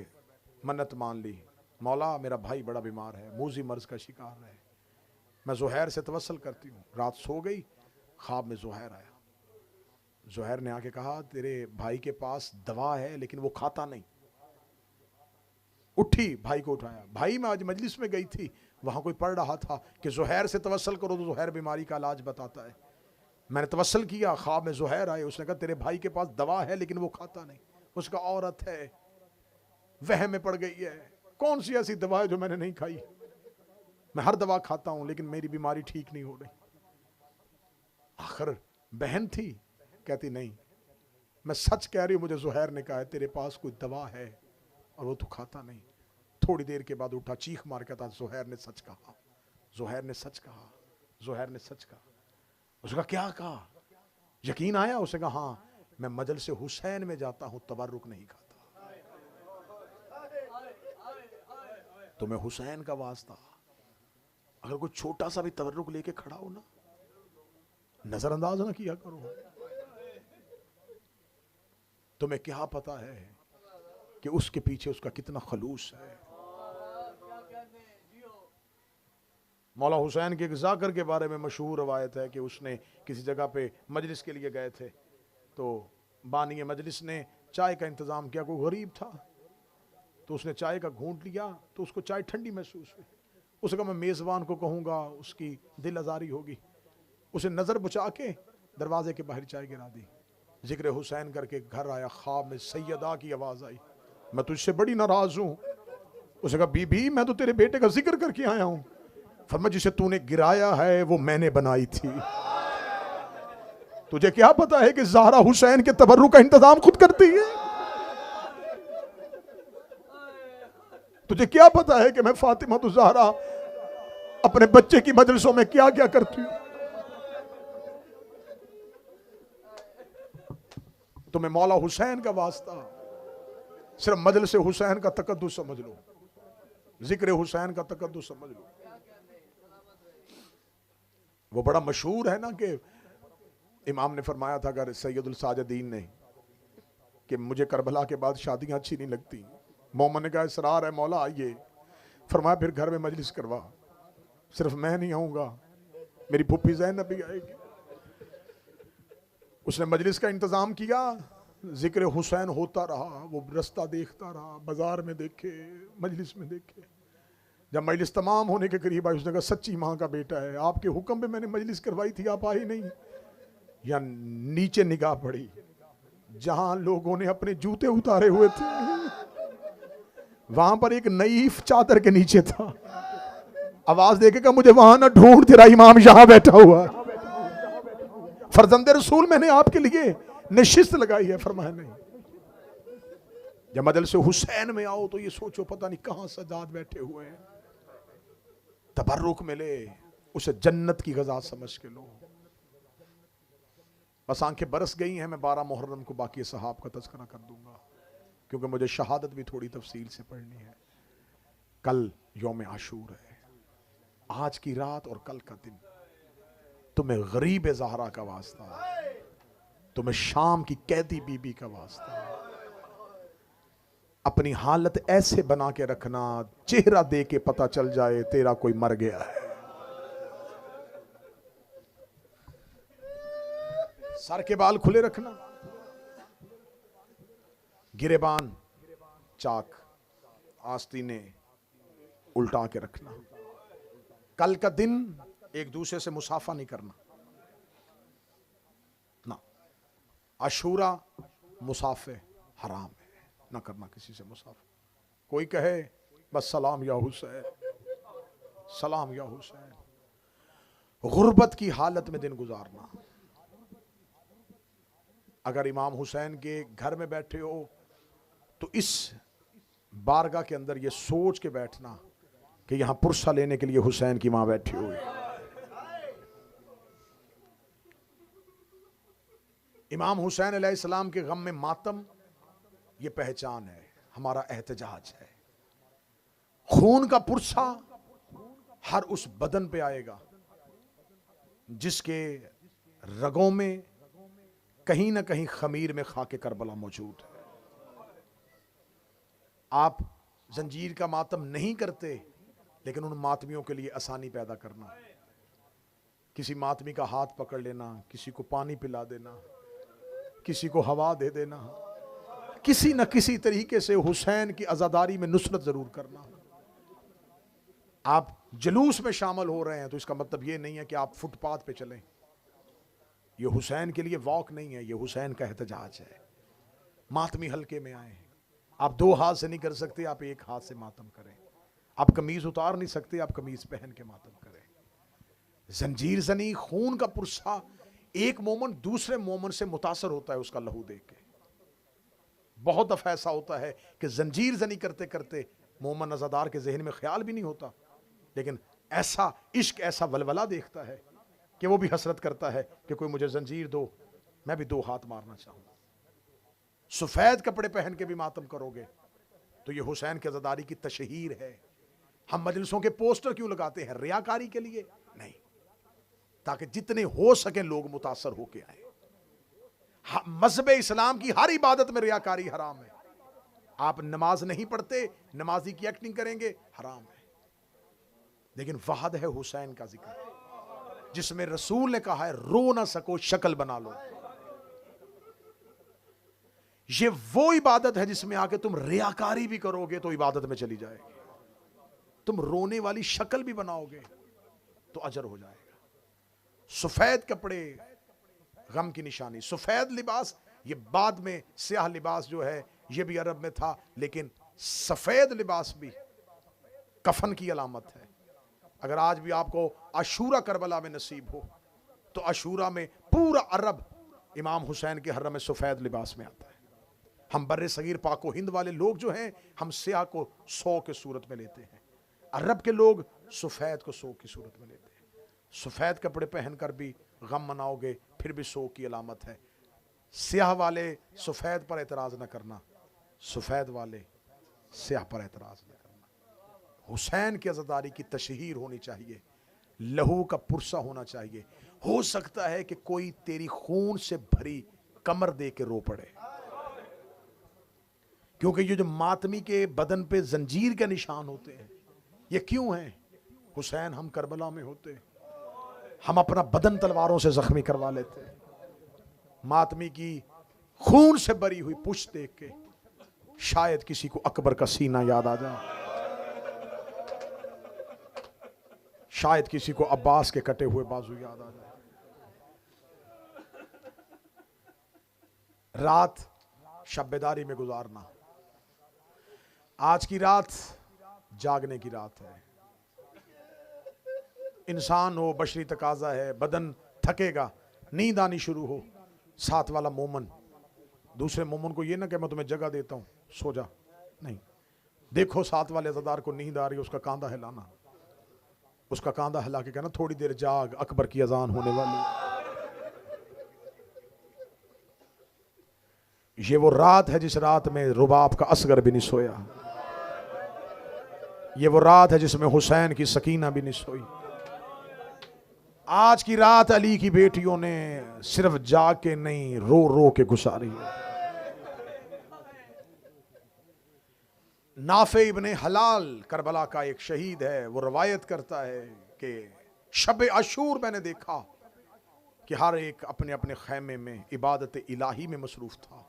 मन्नत मान ली, मौला मेरा भाई बड़ा बीमार है, मूजी मर्ज का शिकार है, मैं ज़ुहैर से तवस्सल करती हूँ। रात सो गई, ख्वाब में ज़ुहैर आया। ज़ुहैर ने आके कहा तेरे भाई के पास दवा है लेकिन वो खाता नहीं। उठी, भाई को उठाया, भाई मैं आज मजलिस में गई थी, वहां कोई पढ़ रहा था कि ज़ुहैर से तवस्सल करो तो ज़ुहैर बीमारी का इलाज बताता है। मैंने तवस्सल किया, ख्वाब में ज़ुहैर आए, उसने कहा तेरे भाई के पास दवा है लेकिन वो खाता नहीं। उसका औरत है, वहम में पड़ गई है, कौन सी ऐसी दवा है जो मैंने नहीं खाई, मैं हर दवा खाता हूं लेकिन मेरी बीमारी ठीक नहीं हो रही। आखिर बहन थी, कहती नहीं मैं सच कह रही हूं, मुझे ज़ुहैर ने कहा है तेरे पास कोई दवा है और वो तू खाता नहीं। थोड़ी देर के बाद उठा, चीख मार के था ज़ुहैर ने सच कहा, ज़ुहैर ने सच कहा, ज़ुहैर ने सच कहा। उसका क्या कहा, यकीन आया? उसने कहा हाँ, मैं मजलिस हुसैन में जाता हूं, तबर्रुक नहीं खाता। तुम्हें हुसैन का वास्ता, अगर कोई छोटा सा भी तबर्रुक लेके खड़ा हो ना, नजरअंदाज ना किया करो। तुम्हें क्या पता है कि उसके पीछे उसका कितना खलूस है। मौला हुसैन के एक जाकर के बारे में मशहूर रवायत है कि उसने किसी जगह पे मजलिस के लिए गए थे, तो बानी मजलिस ने चाय का इंतज़ाम किया, कोई गरीब था, तो उसने चाय का घूंट लिया तो उसको चाय ठंडी महसूस हुई। उसने कहा मैं मेज़बान को कहूँगा, उसकी दिल आज़ारी होगी। उसे नज़र बचा के दरवाजे के बाहर चाय गिरा दी, जिक्र हुसैन करके घर आया। ख्वाब में सैयदा की आवाज़ आई, मैं तुझसे बड़ी नाराज़ हूँ। उसने कहा बीबी मैं तो तेरे बेटे का जिक्र करके आया हूँ। फरमा जिसे तूने गिराया है वो मैंने बनाई थी। तुझे क्या पता है कि ज़हरा हुसैन के तबर्रुक का इंतजाम खुद करती है? तुझे क्या पता है कि मैं फातिमा तो ज़हरा अपने बच्चे की मजलिसों में क्या क्या करती हूं? तुम्हें मौला हुसैन का वास्ता, सिर्फ मजलिस हुसैन का तकद्दुस समझ लो, जिक्र हुसैन का तकद्दुस समझ लो। वो बड़ा मशहूर है ना कि इमाम ने फरमाया था, अगर सैयदुल साजिदीन ने, कि मुझे करबला के बाद शादियां अच्छी नहीं लगती। मोमन ने कहा इसरार है मौला आइए। फरमाया फिर घर में मजलिस करवा, सिर्फ मैं नहीं आऊंगा, मेरी फूफी ज़ैनब भी आएगी। उसने मजलिस का इंतजाम किया, जिक्र हुसैन होता रहा, वो रास्ता देखता रहा, बाजार में देखे, मजलिस में देखे। जब मजलिस तमाम होने के करीब आई, उसने कहा सच्ची माँ का बेटा है, आपके हुक्म पे मैंने मजलिस करवाई थी, आप आए नहीं। या नीचे निगाह पड़ी, जहां लोगों ने अपने जूते उतारे हुए थे, वहां पर एक नईफ चादर के नीचे था। आवाज देके कहा मुझे वहां ना ढूंढ, तेरा इमाम यहां बैठा हुआ। फरजंदे रसूल मैंने आपके लिए नशिस्त लगाई है। फरमाया नहीं, जब मजलिस हुसैन में आओ तो ये सोचो पता नहीं कहां सजाद बैठे हुए हैं, तबर्रुक मिले, उसे जन्नत की गजा समझ के लो। बस आंखें बरस गई हैं, मैं 12 मुहर्रम को बाकी सहाब का तज़किरा कर दूंगा, क्योंकि मुझे शहादत भी थोड़ी तफसील से पढ़नी है। कल यौम आशूर है, आज की रात और कल का दिन तुम्हें गरीब ज़हरा का वास्ता, तुम्हें शाम की कैदी बीबी का वास्ता। अपनी हालत ऐसे बना के रखना, चेहरा दे के पता चल जाए तेरा कोई मर गया है। सर के बाल खुले रखना, गिरेबान चाक आस्तीने उल्टा के रखना। कल का दिन एक दूसरे से मुसाफा नहीं करना ना, अशूरा मुसाफे हराम है, ना करना किसी से मुसाफा। कोई कहे बस सलाम या हुसैन, सलाम या हुसैन। गुर्बत की हालत में दिन गुजारना। अगर इमाम हुसैन के घर में बैठे हो तो इस बारगाह के अंदर ये सोच के बैठना कि यहां पुरसा लेने के लिए हुसैन की मां बैठी हुई। इमाम हुसैन अलैहिस्सलाम के गम में मातम, ये पहचान है, हमारा एहतजाज है। खून का पुरसा हर उस बदन पे आएगा जिसके रगों में कहीं ना कहीं खमीर में खाके करबला मौजूद है। आप जंजीर का मातम नहीं करते, लेकिन उन मातमियों के लिए आसानी पैदा करना। किसी मातमी का हाथ पकड़ लेना, किसी को पानी पिला देना, किसी को हवा दे देना, किसी न किसी तरीके से हुसैन की आज़ादारी में नुसरत जरूर करना। आप जुलूस में शामिल हो रहे हैं तो इसका मतलब यह नहीं है कि आप फुटपाथ पे चलें। यह हुसैन के लिए वॉक नहीं है, यह हुसैन का एहतजाज है। मातमी हल्के में आए, आप दो हाथ से नहीं कर सकते, आप एक हाथ से मातम करें। आप कमीज उतार नहीं सकते, आप कमीज पहन के मातम करें। जंजीर जनी, खून का पुरसा, एक मोमन दूसरे मोमन से मुतासर होता है उसका लहू देख के। बहुत दफा ऐसा होता है कि जंजीर जनी करते करते मोमन अज़ादार के जहन में ख्याल भी नहीं होता, लेकिन ऐसा इश्क, ऐसा वलवला देखता है कि वो भी हसरत करता है कि कोई मुझे जंजीर दो, मैं भी दो हाथ मारना चाहूँ। सफेद कपड़े पहन के भी मातम करोगे तो ये हुसैन की अज़ादारी की तशहीर है। हम मजलिसों के पोस्टर क्यों लगाते हैं? रियाकारी के लिए नहीं, ताकि जितने हो सके लोग मुतासर होके आए। मज़हब इस्लाम की हर इबादत में रियाकारी हराम है। आप नमाज नहीं पढ़ते, नमाजी की एक्टिंग करेंगे, हराम है। लेकिन वहद है हुसैन का जिक्र, जिसमें रसूल ने कहा है रो ना सको शक्ल बना लो। ये वो इबादत है जिसमें आके तुम रियाकारी भी करोगे तो इबादत में चली जाएगी। तुम रोने वाली शक्ल भी बनाओगे तो अजर हो जाएगा। सफेद कपड़े गम की निशानी, सफेद लिबास, ये बाद में स्याह लिबास जो है ये भी अरब में था, लेकिन सफेद लिबास भी कफन की अलामत है। अगर आज भी आपको अशूरा करबला में नसीब हो तो अशूरा में पूरा अरब इमाम हुसैन के हर्रम में सफेद लिबास में आता है। हम बर्रे सगीर पाको हिंद वाले लोग जो हैं, हम स्याह को 100 के सूरत में लेते हैं, अरब के लोग सफेद को 100 की सूरत में लेते हैं। सफेद कपड़े पहनकर भी गम मनाओगे फिर भी 100 की अलामत है। स्याह वाले सफेद पर एतराज न करना, सफेद वाले स्याह पर एतराज न करना। हुसैन की अज़ादारी की तशहीर होनी चाहिए, लहू का पुरसा होना चाहिए। हो सकता है कि कोई तेरी खून से भरी कमर दे के रो पड़े, क्योंकि ये जो मातमी के बदन पे जंजीर के निशान होते हैं ये क्यों हैं? हुसैन हम करबला में होते, हम अपना बदन तलवारों से जख्मी करवा लेते। मातमी की खून से भरी हुई पुश्त देख के शायद किसी को अकबर का सीना याद आ जाए, शायद किसी को अब्बास के कटे हुए बाजू याद आ जाए। रात शब-ए-दारी में गुजारना, आज की रात जागने की रात है। इंसान हो, बशरी तकाजा है, बदन थकेगा, नींद आनी शुरू हो, साथ वाला मोमन दूसरे मोमन को ये ना कि मैं तुम्हें जगह देता हूं सो जा, नहीं, देखो साथ वाले अज़ादार को नींद आ रही है, उसका कांधा हिलाना, उसका कांधा हिला के कहना थोड़ी देर जाग, अकबर की अजान होने वाली। ये वो रात है जिस रात में रुबाब का असगर भी नहीं सोया। ये वो रात है जिसमें हुसैन की सकीना भी नहीं सोई। आज की रात अली की बेटियों ने सिर्फ जाग के नहीं, रो रो के गुजारी है। नाफे इब्ने हलाल करबला का एक शहीद है, वो रवायत करता है कि शब अशूर मैंने देखा कि हर एक अपने अपने खैमे में इबादत इलाही में मसरूफ था।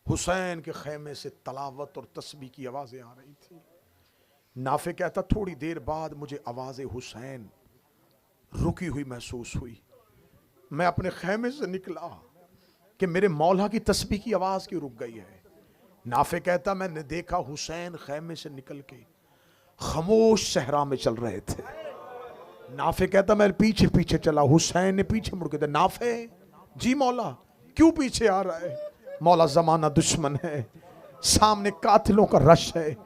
हुसैन के खैमे से तलावत और तस्बीह की आवाजें आ रही थी। नाफे कहता थोड़ी देर बाद मुझे आवाज़ हुसैन रुकी हुई महसूस हुई। मैं अपने खैमे से निकला कि मेरे मौला की तस्बीह की आवाज़ क्यों रुक गई है। नाफे कहता मैंने देखा हुसैन खैमे से निकल के खामोश सहरा में चल रहे थे। नाफे कहता मैं पीछे पीछे चला, हुसैन ने पीछे मुड़ के, नाफे जी मौला क्यों पीछे आ रहा है? मौला जमाना दुश्मन है, सामने कातिलों का रश है,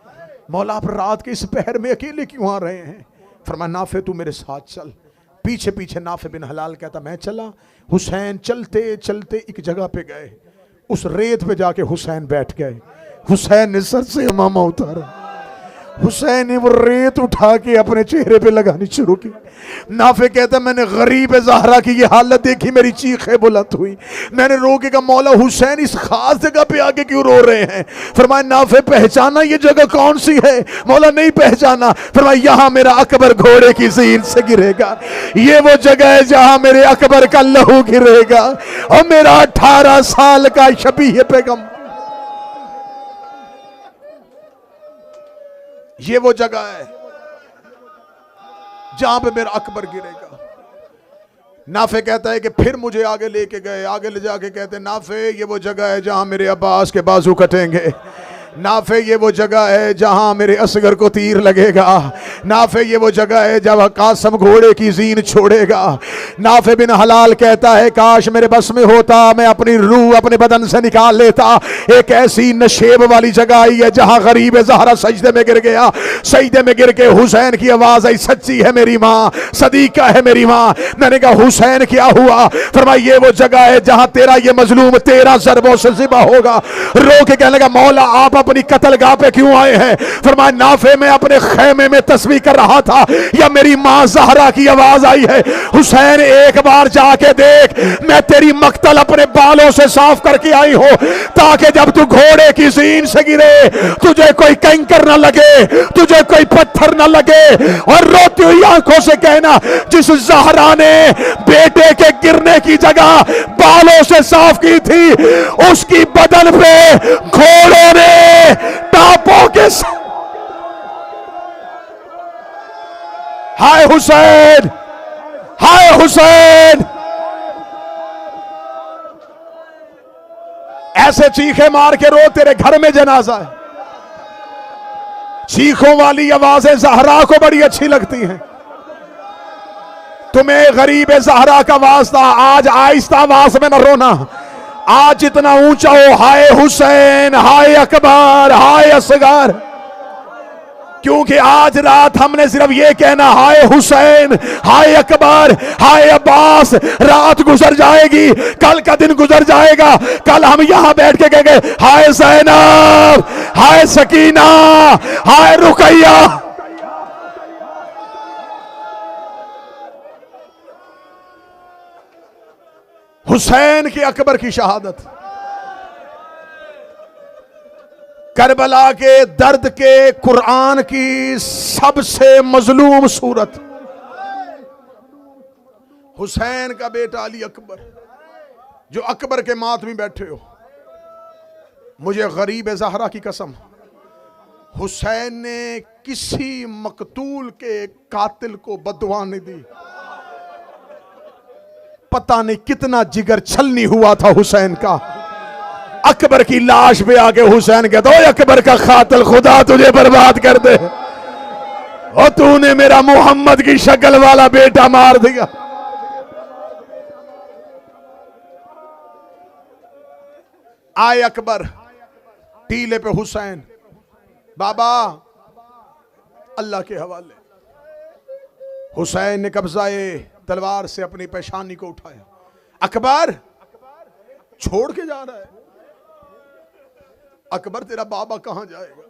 मौला आप रात के इस पहर में अकेले क्यों आ रहे हैं? फरमाया नाफे तू मेरे साथ चल। पीछे पीछे नाफे बिन हलाल कहता मैं चला। हुसैन चलते चलते एक जगह पे गए, उस रेत पे जाके हुसैन बैठ गए। हुसैन ने सर से इमामा उतारा, हुसैन ने वो रेत उठा के अपने चेहरे पे लगानी शुरू की। नाफे कहता मैंने गरीब ज़हरा की ये हालत देखी, मेरी चीखें बुलंद हुई। मैंने रो के कहा मौला हुसैन इस खास जगह पे आके क्यों रो रहे हैं? फरमाया नाफे पहचाना ये जगह कौन सी है? मौला नहीं पहचाना। फरमाया यहाँ मेरा अकबर घोड़े की ज़ीन से गिरेगा, ये वो जगह है जहाँ मेरे अकबर का लहू गिरेगा और मेरा 18 साल का शबीह पैगंबर, ये वो जगह है जहां पे मेरा अकबर गिरेगा। नाफे कहता है कि फिर मुझे आगे लेके गए, आगे ले जाके कहते नाफे ये वो जगह है जहां मेरे अब्बास के बाजू कटेंगे। नाफे ये वो जगह है जहां मेरे असगर को तीर लगेगा। नाफे ये वो जगह है जब कासम घोड़े की जीन छोड़ेगा। नाफे बिन हलाल कहता है काश मेरे बस में होता, मैं अपनी रूह अपने बदन से निकाल लेता। एक ऐसी नशेब वाली जगह आई है जहां गरीब ज़हरा सजदे में गिर गया। सजदे में गिर के हुसैन की आवाज आई, सच्ची है मेरी माँ, सदीका है मेरी माँ। मैंने कहा हुसैन क्या हुआ? फरमाया ये वो जगह है जहां तेरा ये मजलूम 13 ज़रबों से ज़िबा होगा। रो के कहने लगा मौला आप अपनी कत्लगाह पे क्यों आए हैं? फरमाया नाफे में अपने खेमे में तस्बीह कर रहा था, या मेरी मां ज़हरा की आवाज आई है, हुसैन एक बार जाके देख, मैं तेरी मक्तल अपने बालों से साफ करके आई हूं ताकि जब तू घोड़े की ज़ीन से गिरे तुझे कोई कंकर ना लगे, तुझे कोई पत्थर ना लगे। और रोती हुई आंखों से कहना जिस ज़हरा ने बेटे के गिरने की जगह बालों से साफ की थी उसकी बदन पे घोड़ों ने टापों के हाय हुसैन, हाय हुसैन, ऐसे चीखे मार के रो, तेरे घर में जनाजा है। चीखों वाली आवाजें ज़हरा को बड़ी अच्छी लगती हैं। तुम्हें गरीब ज़हरा का वास्ता, आज आहिस्ता आवाज में न रोना, आज जितना ऊंचा हो हाय हुसैन, हाय अकबर, हाय असगर। क्योंकि आज रात हमने सिर्फ ये कहना हाय हुसैन, हाय अकबर, हाय अब्बास। रात गुजर जाएगी, कल का दिन गुजर जाएगा, कल हम यहां बैठ के कहेंगे हाय ज़ैनब, हाय सकीना, हाय रुकैया। हुसैन की अकबर की शहादत, करबला के दर्द के कुरान की सबसे मजलूम सूरत, हुसैन का बेटा अली अकबर, जो अकबर के मातमी बैठे हो। मुझे गरीब ज़हरा की कसम, हुसैन ने किसी मकतूल के कातिल को बद्दुआ नहीं दी। पता नहीं कितना जिगर छलनी हुआ था हुसैन का। अकबर की लाश पे आके हुसैन कहता ओ अकबर का कातिल, खुदा तुझे बर्बाद कर दे, और तूने मेरा मोहम्मद की शक्ल वाला बेटा मार दिया। आए अकबर, टीले पे हुसैन, बाबा अल्लाह के हवाले। हुसैन ने कब्जाए तलवार से अपनी पेशानी को उठाया। अकबर छोड़ के जा रहा है। अकबर तेरा बाबा कहां जाएगा?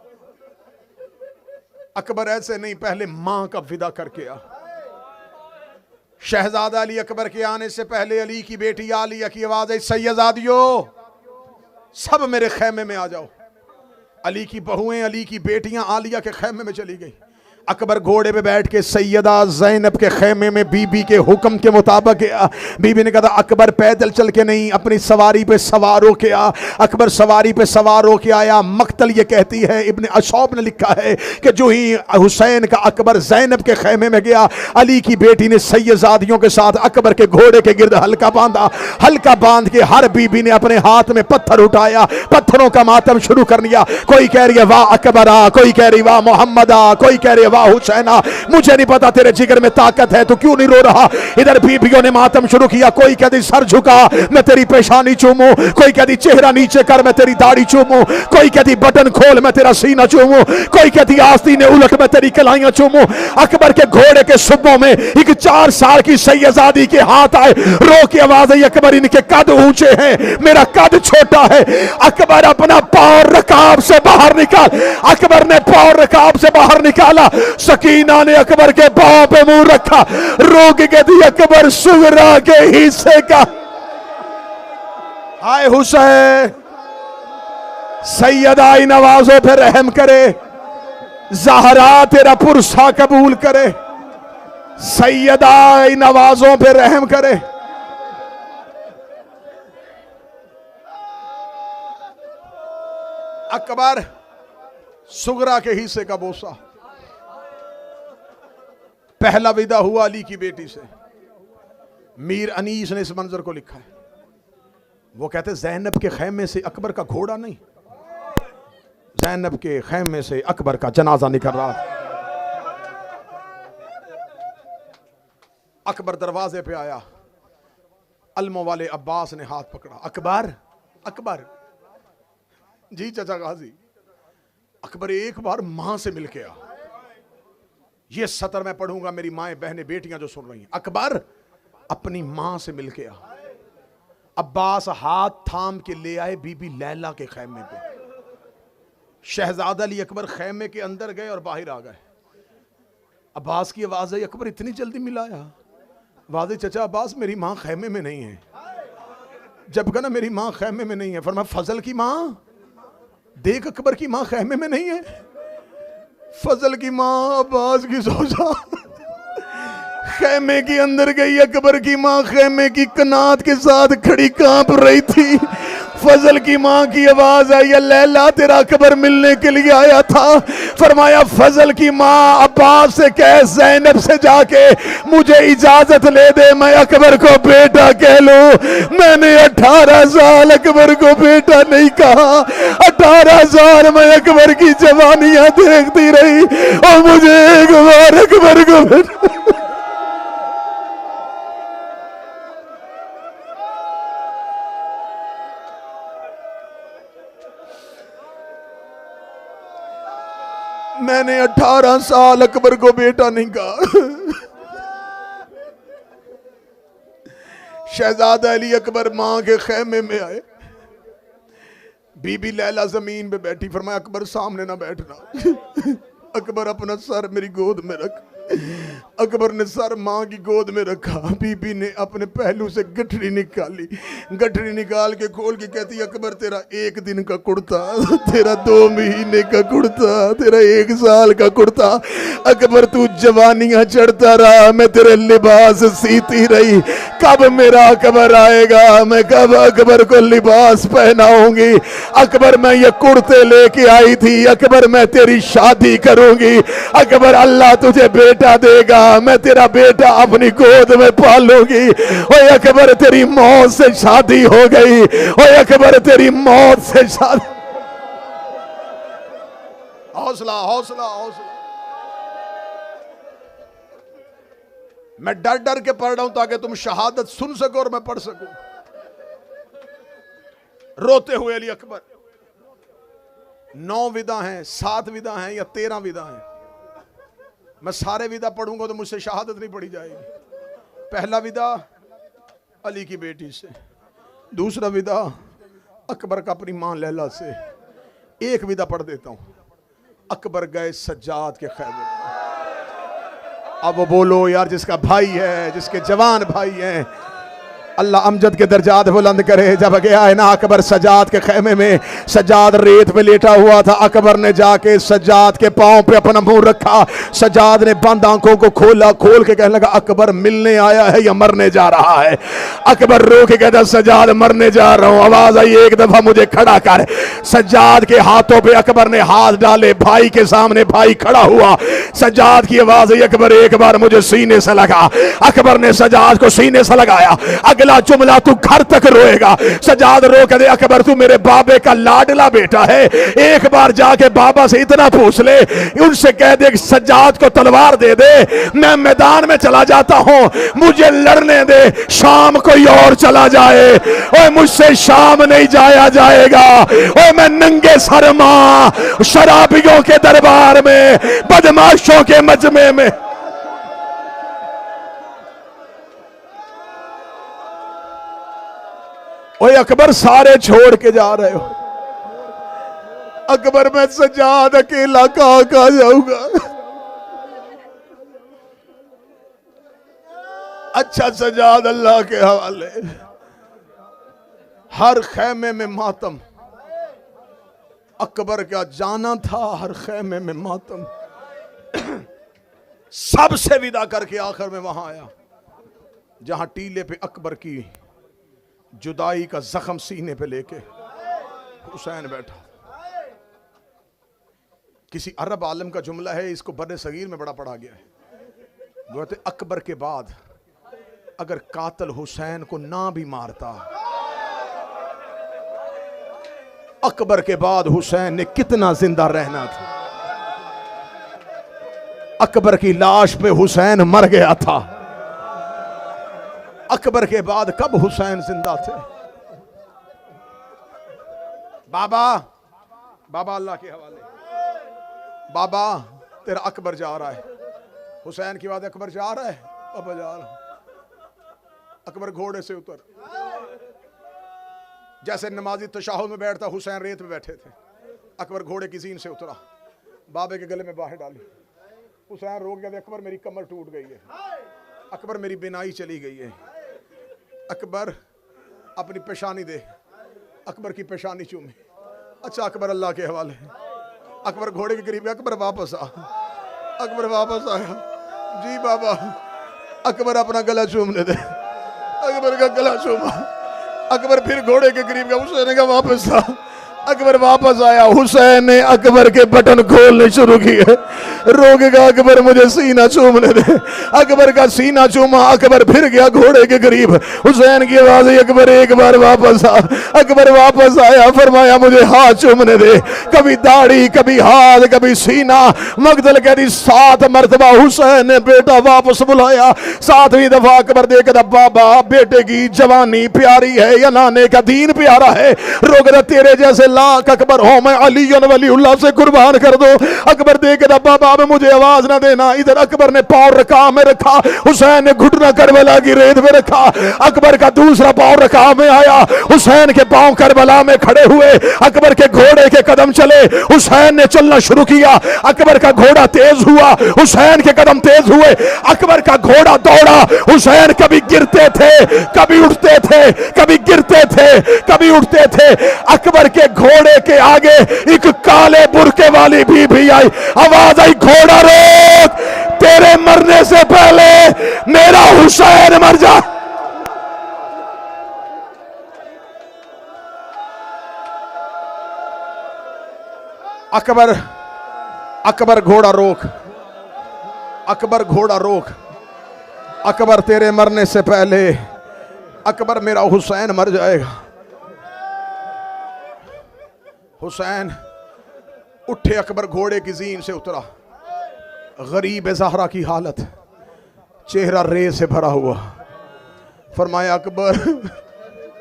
अकबर ऐसे नहीं, पहले मां का विदा करके आ। शहजादा अली अकबर के आने से पहले अली की बेटी आलिया की आवाज है, सैयदादियों सब मेरे खेमे में आ जाओ। अली की बहुएं, अली की बेटियां आलिया के खेमे में चली गई। अकबर घोड़े पे बैठ के सैयदा ज़ैनब के खेमे में बीबी के हुक्म के मुताबिक गया। बीबी ने कहा अकबर पैदल चल के नहीं, अपनी सवारी पे सवार हो के आ। अकबर सवारी पे सवार हो के आया। मक्तल ये कहती है, इब्न अशौब ने लिखा है कि जो ही हुसैन का अकबर ज़ैनब के खेमे में गया, अली की बेटी ने सैयदादियों के साथ अकबर के घोड़े के गिर्द हल्का बांधा। हल्का बांध के हर बीबी ने अपने हाथ में पत्थर उठाया, पत्थरों का मातम शुरू कर लिया। कोई कह रही है वाह अकबरा, कोई कह रही वाह मोहम्मदा, कोई कह रही वाह हुसैना, मुझे नहीं पता तेरे जिगर में ताकत है तो क्यों नहीं रो रहा। इधर बीबियों ने मातम शुरू किया, कोई कहती सर झुका मैं तेरी पेशानी चूमूं, कोई कहती चेहरा नीचे कर मैं तेरी दाढ़ी चूमूं, कोई कहती बटन खोल मैं तेरा सीना चूमूं, कोई कहती आस्तीन उलट मैं तेरी कलाइयां चूमूं। अकबर के घोड़े के सुबों में एक 4 साल की सैयदादी के हाथ आए, रो की आवाज आई, अकबर इनके कद ऊंचे हैं, मेरा कद छोटा है। अकबर अपना पांव रकाब से बाहर निकाल, अकबर ने पांव रकाब से बाहर निकाला, सकीना ने अकबर के पांव पे मुंह रखा, रो के कहती अकबर सुगरा के हिस्से का। हाय हुसैन, सैयदा इन नवाजों पे रहम करे, ज़हरा तेरा पुरसा कबूल करे, सैयदा इन नवाजों पे रहम करे। अकबर सुगरा के हिस्से का बोसा। पहला विदा हुआ अली की बेटी से। मीर अनीस ने इस मंजर को लिखा है। वो कहते ज़ैनब के खैमे से अकबर का घोड़ा नहीं, ज़ैनब के खैमे से अकबर का जनाजा निकल रहा था। अकबर दरवाजे पे आया, अलमों वाले अब्बास ने हाथ पकड़ा, अकबर अकबर जी चाचा गाजी। अकबर एक बार मां से मिल के आ, ये सतर मैं पढ़ूंगा मेरी माएं बहनें बेटियां जो सुन रही हैं। अकबर अपनी मां से मिल के आ। अब्बास हाथ थाम के ले आए बीबी लैला के खैमे पे। शहजादा अली अकबर खैमे के अंदर गए और बाहर आ गए। अब्बास की आवाज आई, अकबर इतनी जल्दी मिलाया? वादे चचा अब्बास मेरी मां खैमे में नहीं है। जब कहा ना मेरी मां खैमे में नहीं है, फरमाया फजल की मां देख, अकबर की मां खैमे में नहीं है। फजल की मां अब्बास की सोचा खैमे के अंदर गई। अकबर की मां खैमे की कनात के साथ खड़ी कांप रही थी। फजल की मां की आवाज आई, लैला तेरा अकबर मिलने के लिए आया था। फरमाया फजल की मां अब्बास से कह ज़ैनब से जाके मुझे इजाजत ले दे, मैं अकबर को बेटा कह लूं। मैंने 18 साल अकबर को बेटा नहीं कहा, 18 साल मैं अकबर की जवानियां देखती रही और मुझे एक बार अकबर को बेटा। मैंने 18 साल अकबर को बेटा नहीं कहा। शहजादा अली अकबर मां के खैमे में आए। बीबी लैला जमीन पे बैठी। फरमाया अकबर सामने ना बैठना। अकबर अपना सर मेरी गोद में रख। अकबर ने सर मां की गोद में रखा। बीबी ने अपने पहलू से गठरी निकाली। गठरी निकाल के खोल के कहती अकबर तेरा 1 दिन का कुर्ता, तेरा 2 महीने का कुर्ता, तेरा 1 साल का कुर्ता। अकबर तू जवानियां चढ़ता रहा, मैं तेरे लिबास सीती रही। कब मेरा अकबर आएगा, मैं कब अकबर को लिबास पहनाऊंगी। अकबर मैं ये कुर्ते लेके आई थी, अकबर मैं तेरी शादी करूंगी। अकबर अल्लाह तुझे बेटा देगा, मैं तेरा बेटा अपनी गोद में पालूंगी। ओए अकबर तेरी मौत से शादी हो गई। ओए अकबर तेरी मौत से शादी। हौसला हौसला हौसला। मैं डर डर के पढ़ रहा हूं ताकि तुम शहादत सुन सको और मैं पढ़ सकूं। रोते हुए अली अकबर। 9 विदा हैं, 7 विदा हैं या 13 विदा हैं। मैं सारे विदा पढ़ूंगा तो मुझसे शहादत नहीं पढ़ी जाएगी। पहला विदा अली की बेटी से, दूसरा विदा अकबर का अपनी मां लैला से। एक विदा पढ़ देता हूं। अकबर गए सज्जाद के खैमे। अब वो बोलो यार जिसका भाई है, जिसके जवान भाई हैं, अल्लाह अमजद के दर्जात बुलंद करे। जब गया है ना अकबर सज्जाद के खैमे में, सज्जाद रेत पे लेटा हुआ था। अकबर ने जाके सज्जाद के पांव पे अपना मुंह रखा। सज्जाद ने बंद आंखों को खोला, खोल के कहने लगा अकबर मिलने आया है या मरने जा रहा है। अकबर रो के कहता सज्जाद मरने जा रहा हूं। आवाज आई एक दफा मुझे खड़ा कर। सज्जाद के हाथों पे अकबर ने हाथ डाले। भाई के सामने भाई खड़ा हुआ। सज्जाद की आवाज आई अकबर एक बार मुझे सीने से लगा। अकबर ने सज्जाद को सीने से लगाया। अगला अगला जुमला तू घर तक रोएगा। सजाद रो के दे, अकबर तू मेरे बाबे का लाडला बेटा है, एक बार जाके बाबा से इतना पूछ ले, उनसे कह दे सज्जाद को तलवार दे दे, मैं मैदान में चला जाता हूं, मुझे लड़ने दे, शाम कोई और चला जाए, और मुझसे शाम नहीं जाया जाएगा। और मैं नंगे सरमा शराबियों के दरबार में, बदमाशों के मजमे में। ओए अकबर सारे छोड़ के जा रहे हो। अकबर मैं सज्जाद अकेला कहां जाऊंगा। अच्छा सज्जाद अल्लाह के हवाले। हर खैमे में मातम, अकबर का जाना था, हर खैमे में मातम। सबसे विदा करके आखिर में वहां आया जहां टीले पे अकबर की जुदाई का जख्म सीने पे लेके हुसैन बैठा। किसी अरब आलम का जुमला है, इसको बड़े सगीर में बड़ा पढ़ा गया है। वो कहते अकबर के बाद अगर कातिल हुसैन को ना भी मारता, अकबर के बाद हुसैन ने कितना जिंदा रहना था। अकबर की लाश पे हुसैन मर गया था, अकबर के बाद कब हुसैन जिंदा थे। बाबा बाबा अल्लाह के हवाले, बाबा तेरा अकबर जा रहा है। हुसैन की बात, अकबर जा रहा है, बाबा जा रहा है। अकबर घोड़े से उतर, जैसे नमाजी तशाहुद में बैठता, हुसैन रेत में बैठे थे। अकबर घोड़े की जीन से उतरा, बाबे के गले में बाहें डाली। हुसैन रो गया, अकबर मेरी कमर टूट गई है, अकबर मेरी बिनाई चली गई है। अकबर अपनी पेशानी दे, अकबर की पेशानी चूमे। अच्छा अकबर अल्लाह के हवाले। अकबर घोड़े के करीब, अकबर वापस आ। अकबर वापस आया, जी बाबा। अकबर अपना गला चूमने दे, अकबर का गला चूमा। अकबर फिर घोड़े के करीब गया, हुसैन का वापस आ। अकबर वापस आया, हुसैन ने अकबर के बटन खोलने शुरू किए। रोकेगा अकबर, मुझे सीना चूमने दे। अकबर का सीना चूमा, अकबर फिर गया घोड़े के करीब। हुसैन की आवाज आई, अकबर एक बार वापस आ। अकबर वापस आया, फरमाया मुझे हाथ चूमने दे। कभी दाढ़ी, कभी हाथ, कभी सीना। मगदल कहती 7 मरतबा हुसैन ने बेटा वापस बुलाया। 7वीं दफा अकबर देखा, बाबा बेटे की जवानी प्यारी है या नाने का दीन प्यारा है। रोकदा तेरे जैसे लाख अकबर हो, मैं अली वलीउल्लाह से कुर्बान कर दो। अकबर देखा, बाबा अब मुझे आवाज ना देना। इधर अकबर ने पांव रकाब में रखा, हुसैन ने घुटना करबला की रेत में रखा। अकबर का दूसरा पांव रकाब में आया, हुसैन के पांव करबला में खड़े हुए। अकबर के घोड़े के कदम चले, हुसैन ने चलना शुरू किया। अकबर का घोड़ा तेज हुआ, हुसैन के कदम तेज हुए। अकबर का घोड़ा दौड़ा, हुसैन कभी गिरते थे, कभी उठते थे, कभी गिरते थे, कभी उठते थे। अकबर के घोड़े के आगे एक काले बुरके वाली बीबी आई। आवाज आई, घोड़ा रोक, तेरे मरने से पहले मेरा हुसैन मर जा। अकबर अकबर घोड़ा रोक, अकबर घोड़ा रोक, अकबर तेरे मरने से पहले अकबर मेरा हुसैन मर जाएगा। हुसैन उठे, अकबर घोड़े की जीन से उतरा। गरीब ज़हरा की हालत, चेहरा रे से भरा हुआ। फरमाया अकबर,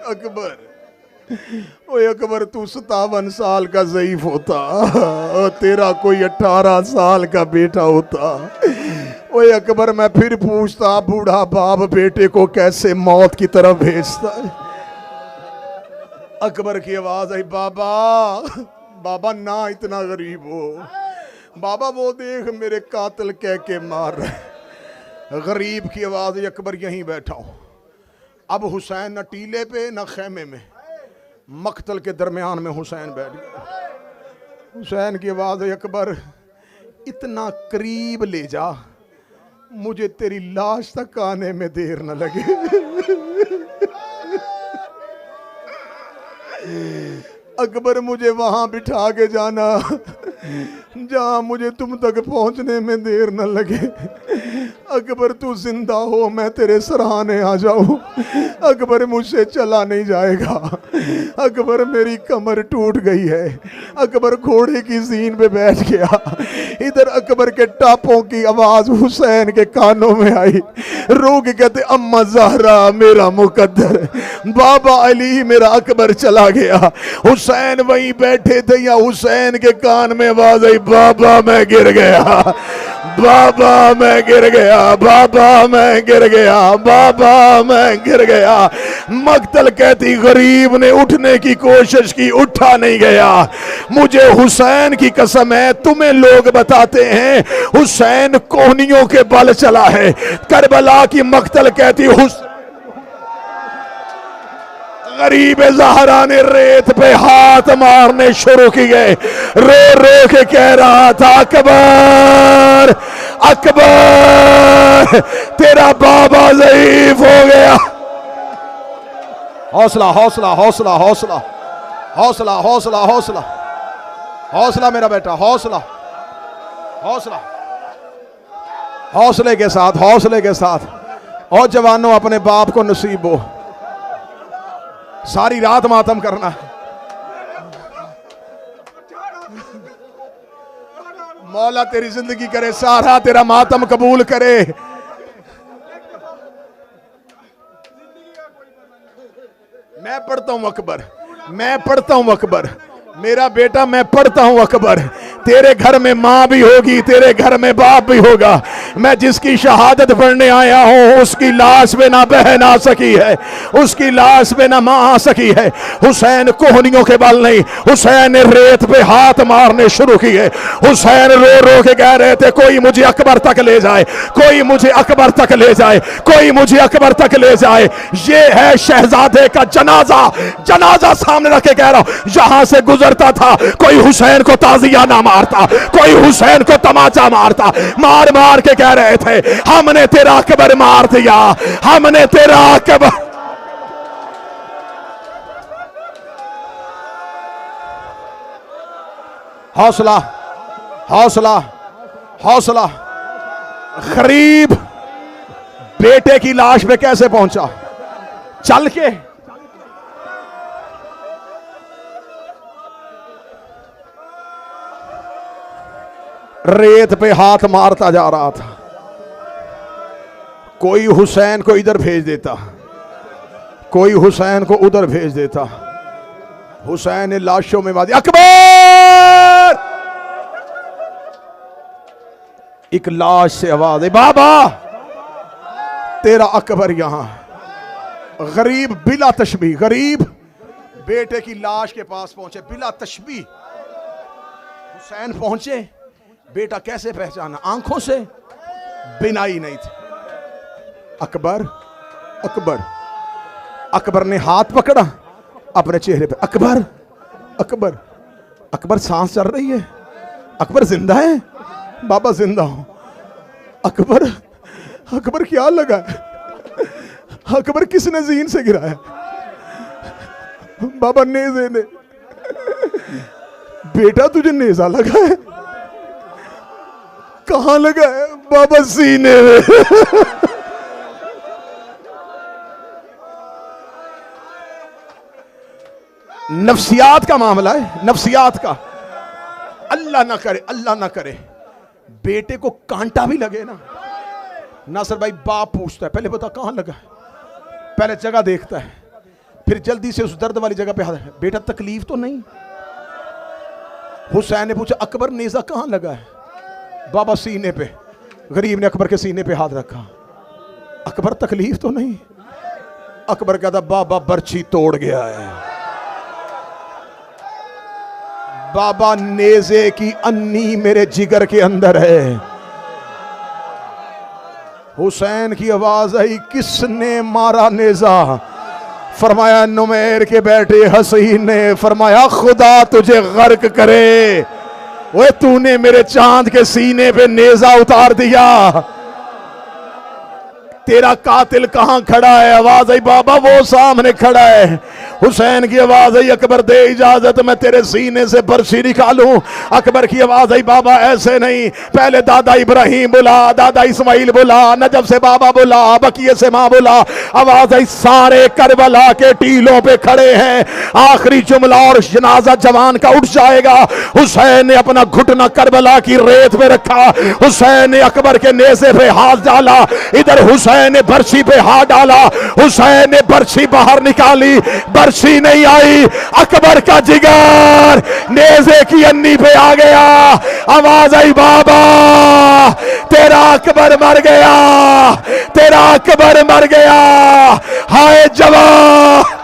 अकबर, ओए अकबर तू 57 साल का ज़ईफ होता, तेरा कोई 18 साल का बेटा होता। ओए अकबर मैं फिर पूछता, बूढ़ा बाप बेटे को कैसे मौत की तरफ भेजता है। अकबर की आवाज आई, बाबा बाबा ना इतना गरीब हो बाबा, वो देख मेरे कातिल कह के मार रहे। गरीब की आवाज, अकबर यहीं बैठा हूं। अब हुसैन न टीले पे न खेमे में, मकतल के दरमियान में हुसैन बैठ गया। हुसैन की आवाज है, अकबर इतना करीब ले जा, मुझे तेरी लाश तक आने में देर न लगे। अकबर मुझे वहां बिठा के जाना, जहां मुझे तुम तक पहुंचने में देर न लगे। अकबर तू जिंदा हो, मैं तेरे सराहने आ जाऊं। अकबर मुझसे चला नहीं जाएगा। अकबर मेरी कमर टूट गई है। अकबर घोड़े की जीन पे बैठ गया। इधर अकबर के टापों की आवाज हुसैन के कानों में आई। रो के कहते अम्मा ज़हरा मेरा मुकद्दर, बाबा अली मेरा अकबर चला गया। हुसैन वहीं बैठे थे, या हुसैन के कान में आवाज आई बाबा मैं गिर गया, बाबा मैं गिर गया, बाबा मैं गिर गया, बाबा मैं गिर गया। मक्तल कहती गरीब ने उठने की कोशिश की, उठा नहीं गया। मुझे हुसैन की कसम है, तुम्हें लोग बताते हैं हुसैन कोहनियों के बल चला है। करबला की मक्तल कहती गरीब ज़हरा ने रेत पे हाथ मारने शुरू किए। रो रो के कह रहा था अकबर अकबर तेरा बाबा ज़ईफ हो गया। हौसला हौसला हौसला हौसला हौसला हौसला हौसला हौसला मेरा बेटा, हौसला हौसला हौसले के साथ, हौसले के साथ। और जवानों अपने बाप को नसीब हो सारी रात मातम करना। मौला तेरी जिंदगी करे, सारा तेरा मातम कबूल करे। मैं पढ़ता हूं अकबर, मैं पढ़ता हूं अकबर, मेरा बेटा मैं पढ़ता हूं अकबर। तेरे घर में माँ भी होगी, तेरे घर में बाप भी होगा। मैं जिसकी शहादत पढ़ने आया हूं उसकी लाश पे ना बहन आ सकी है, उसकी लाश पे ना माँ आ सकी है। हुसैन कोहनियों के बल नहीं, हुसैन ने रेत पे हाथ मारने शुरू किए। हुसैन रो रो के कह रहे थे कोई मुझे अकबर तक ले जाए, कोई मुझे अकबर तक ले जाए, कोई मुझे अकबर तक ले जाए। ये है शहजादे का जनाजा। जनाजा सामने रख के कह रहा हूं, यहां से गुजरता था कोई हुसैन को ताजिया ना मारता, कोई हुसैन को तमाचा मारता। मार मार के कह रहे थे हमने तेरा अकबर मार दिया, हमने तेरा अकबर। हौसला हौसला हौसला। गरीब बेटे की लाश पे कैसे पहुंचा? चल के। रेत पे हाथ मारता जा रहा था। कोई हुसैन को इधर भेज देता, कोई हुसैन को उधर भेज देता। हुसैन ने लाशों में बात, अकबर! एक लाश से आवाज है बाबा तेरा अकबर यहां। गरीब बिला तशबी, गरीब बेटे की लाश के पास पहुंचे बिला तशबी। हुसैन पहुंचे, बेटा कैसे पहचाना? आंखों से, बिनाई नहीं थी। अकबर अकबर। अकबर ने हाथ पकड़ा अपने चेहरे पे, अकबर अकबर। अकबर सांस चल रही है, अकबर जिंदा है? बाबा जिंदा हूं। अकबर अकबर क्या लगा? अकबर किसने जीन से गिराया? बाबा नेज़े ने। बेटा तुझे नेज़ा लगा है? कहां लगा है? बाबा सीने में। नफ्सियात का मामला है, नफ्सियात का। अल्लाह ना करे, अल्लाह ना करे बेटे को कांटा भी लगे ना। नासिर भाई बाप पूछता है पहले बता कहां लगा है, पहले जगह देखता है, फिर जल्दी से उस दर्द वाली जगह पे हाथ, बेटा तकलीफ तो नहीं? हुसैन ने पूछा अकबर नेज़ा कहां लगा है? बाबा सीने पे। गरीब ने अकबर के सीने पे हाथ रखा, अकबर तकलीफ तो नहीं? अकबर कहता बाबा बर्छी तोड़ गया है, बाबा नेज़े की अन्नी मेरे जिगर के अंदर है। हुसैन की आवाज आई किसने मारा नेज़ा? फरमाया नुमैर के बेटे हसीन ने। फरमाया खुदा तुझे गर्क करे, वो तूने मेरे चांद के सीने पे नेज़ा उतार दिया। तेरा कातिल कहां खड़ा है? आवाज आई बाबा वो सामने खड़ा है। हुसैन की आवाज आई अकबर दे इजाजत, मैं तेरे सीने से बरसी निकालूं। अकबर की आवाज आई बाबा ऐसे नहीं, पहले दादा इब्राहिम बुला, दादा इस्माइल बुला, नजब से बाबा बुला, बकिये से मां बुला। आवाज आई सारे करबला के टीलों पे खड़े हैं। आखिरी जुमला और जनाजा जवान का उठ जाएगा। हुसैन ने अपना घुटना करबला की रेत पे रखा। हुसैन ने अकबर के नेज़े पे हाथ डाला। इधर हुसैन ने बरसी पे हाथ डाला। हुसैन ने बरसी बाहर निकाली, बरसी नहीं आई। अकबर का जिगर नेज़े की अन्नी पे आ गया। आवाज आई बाबा तेरा अकबर मर गया, तेरा अकबर मर गया। हाय जवान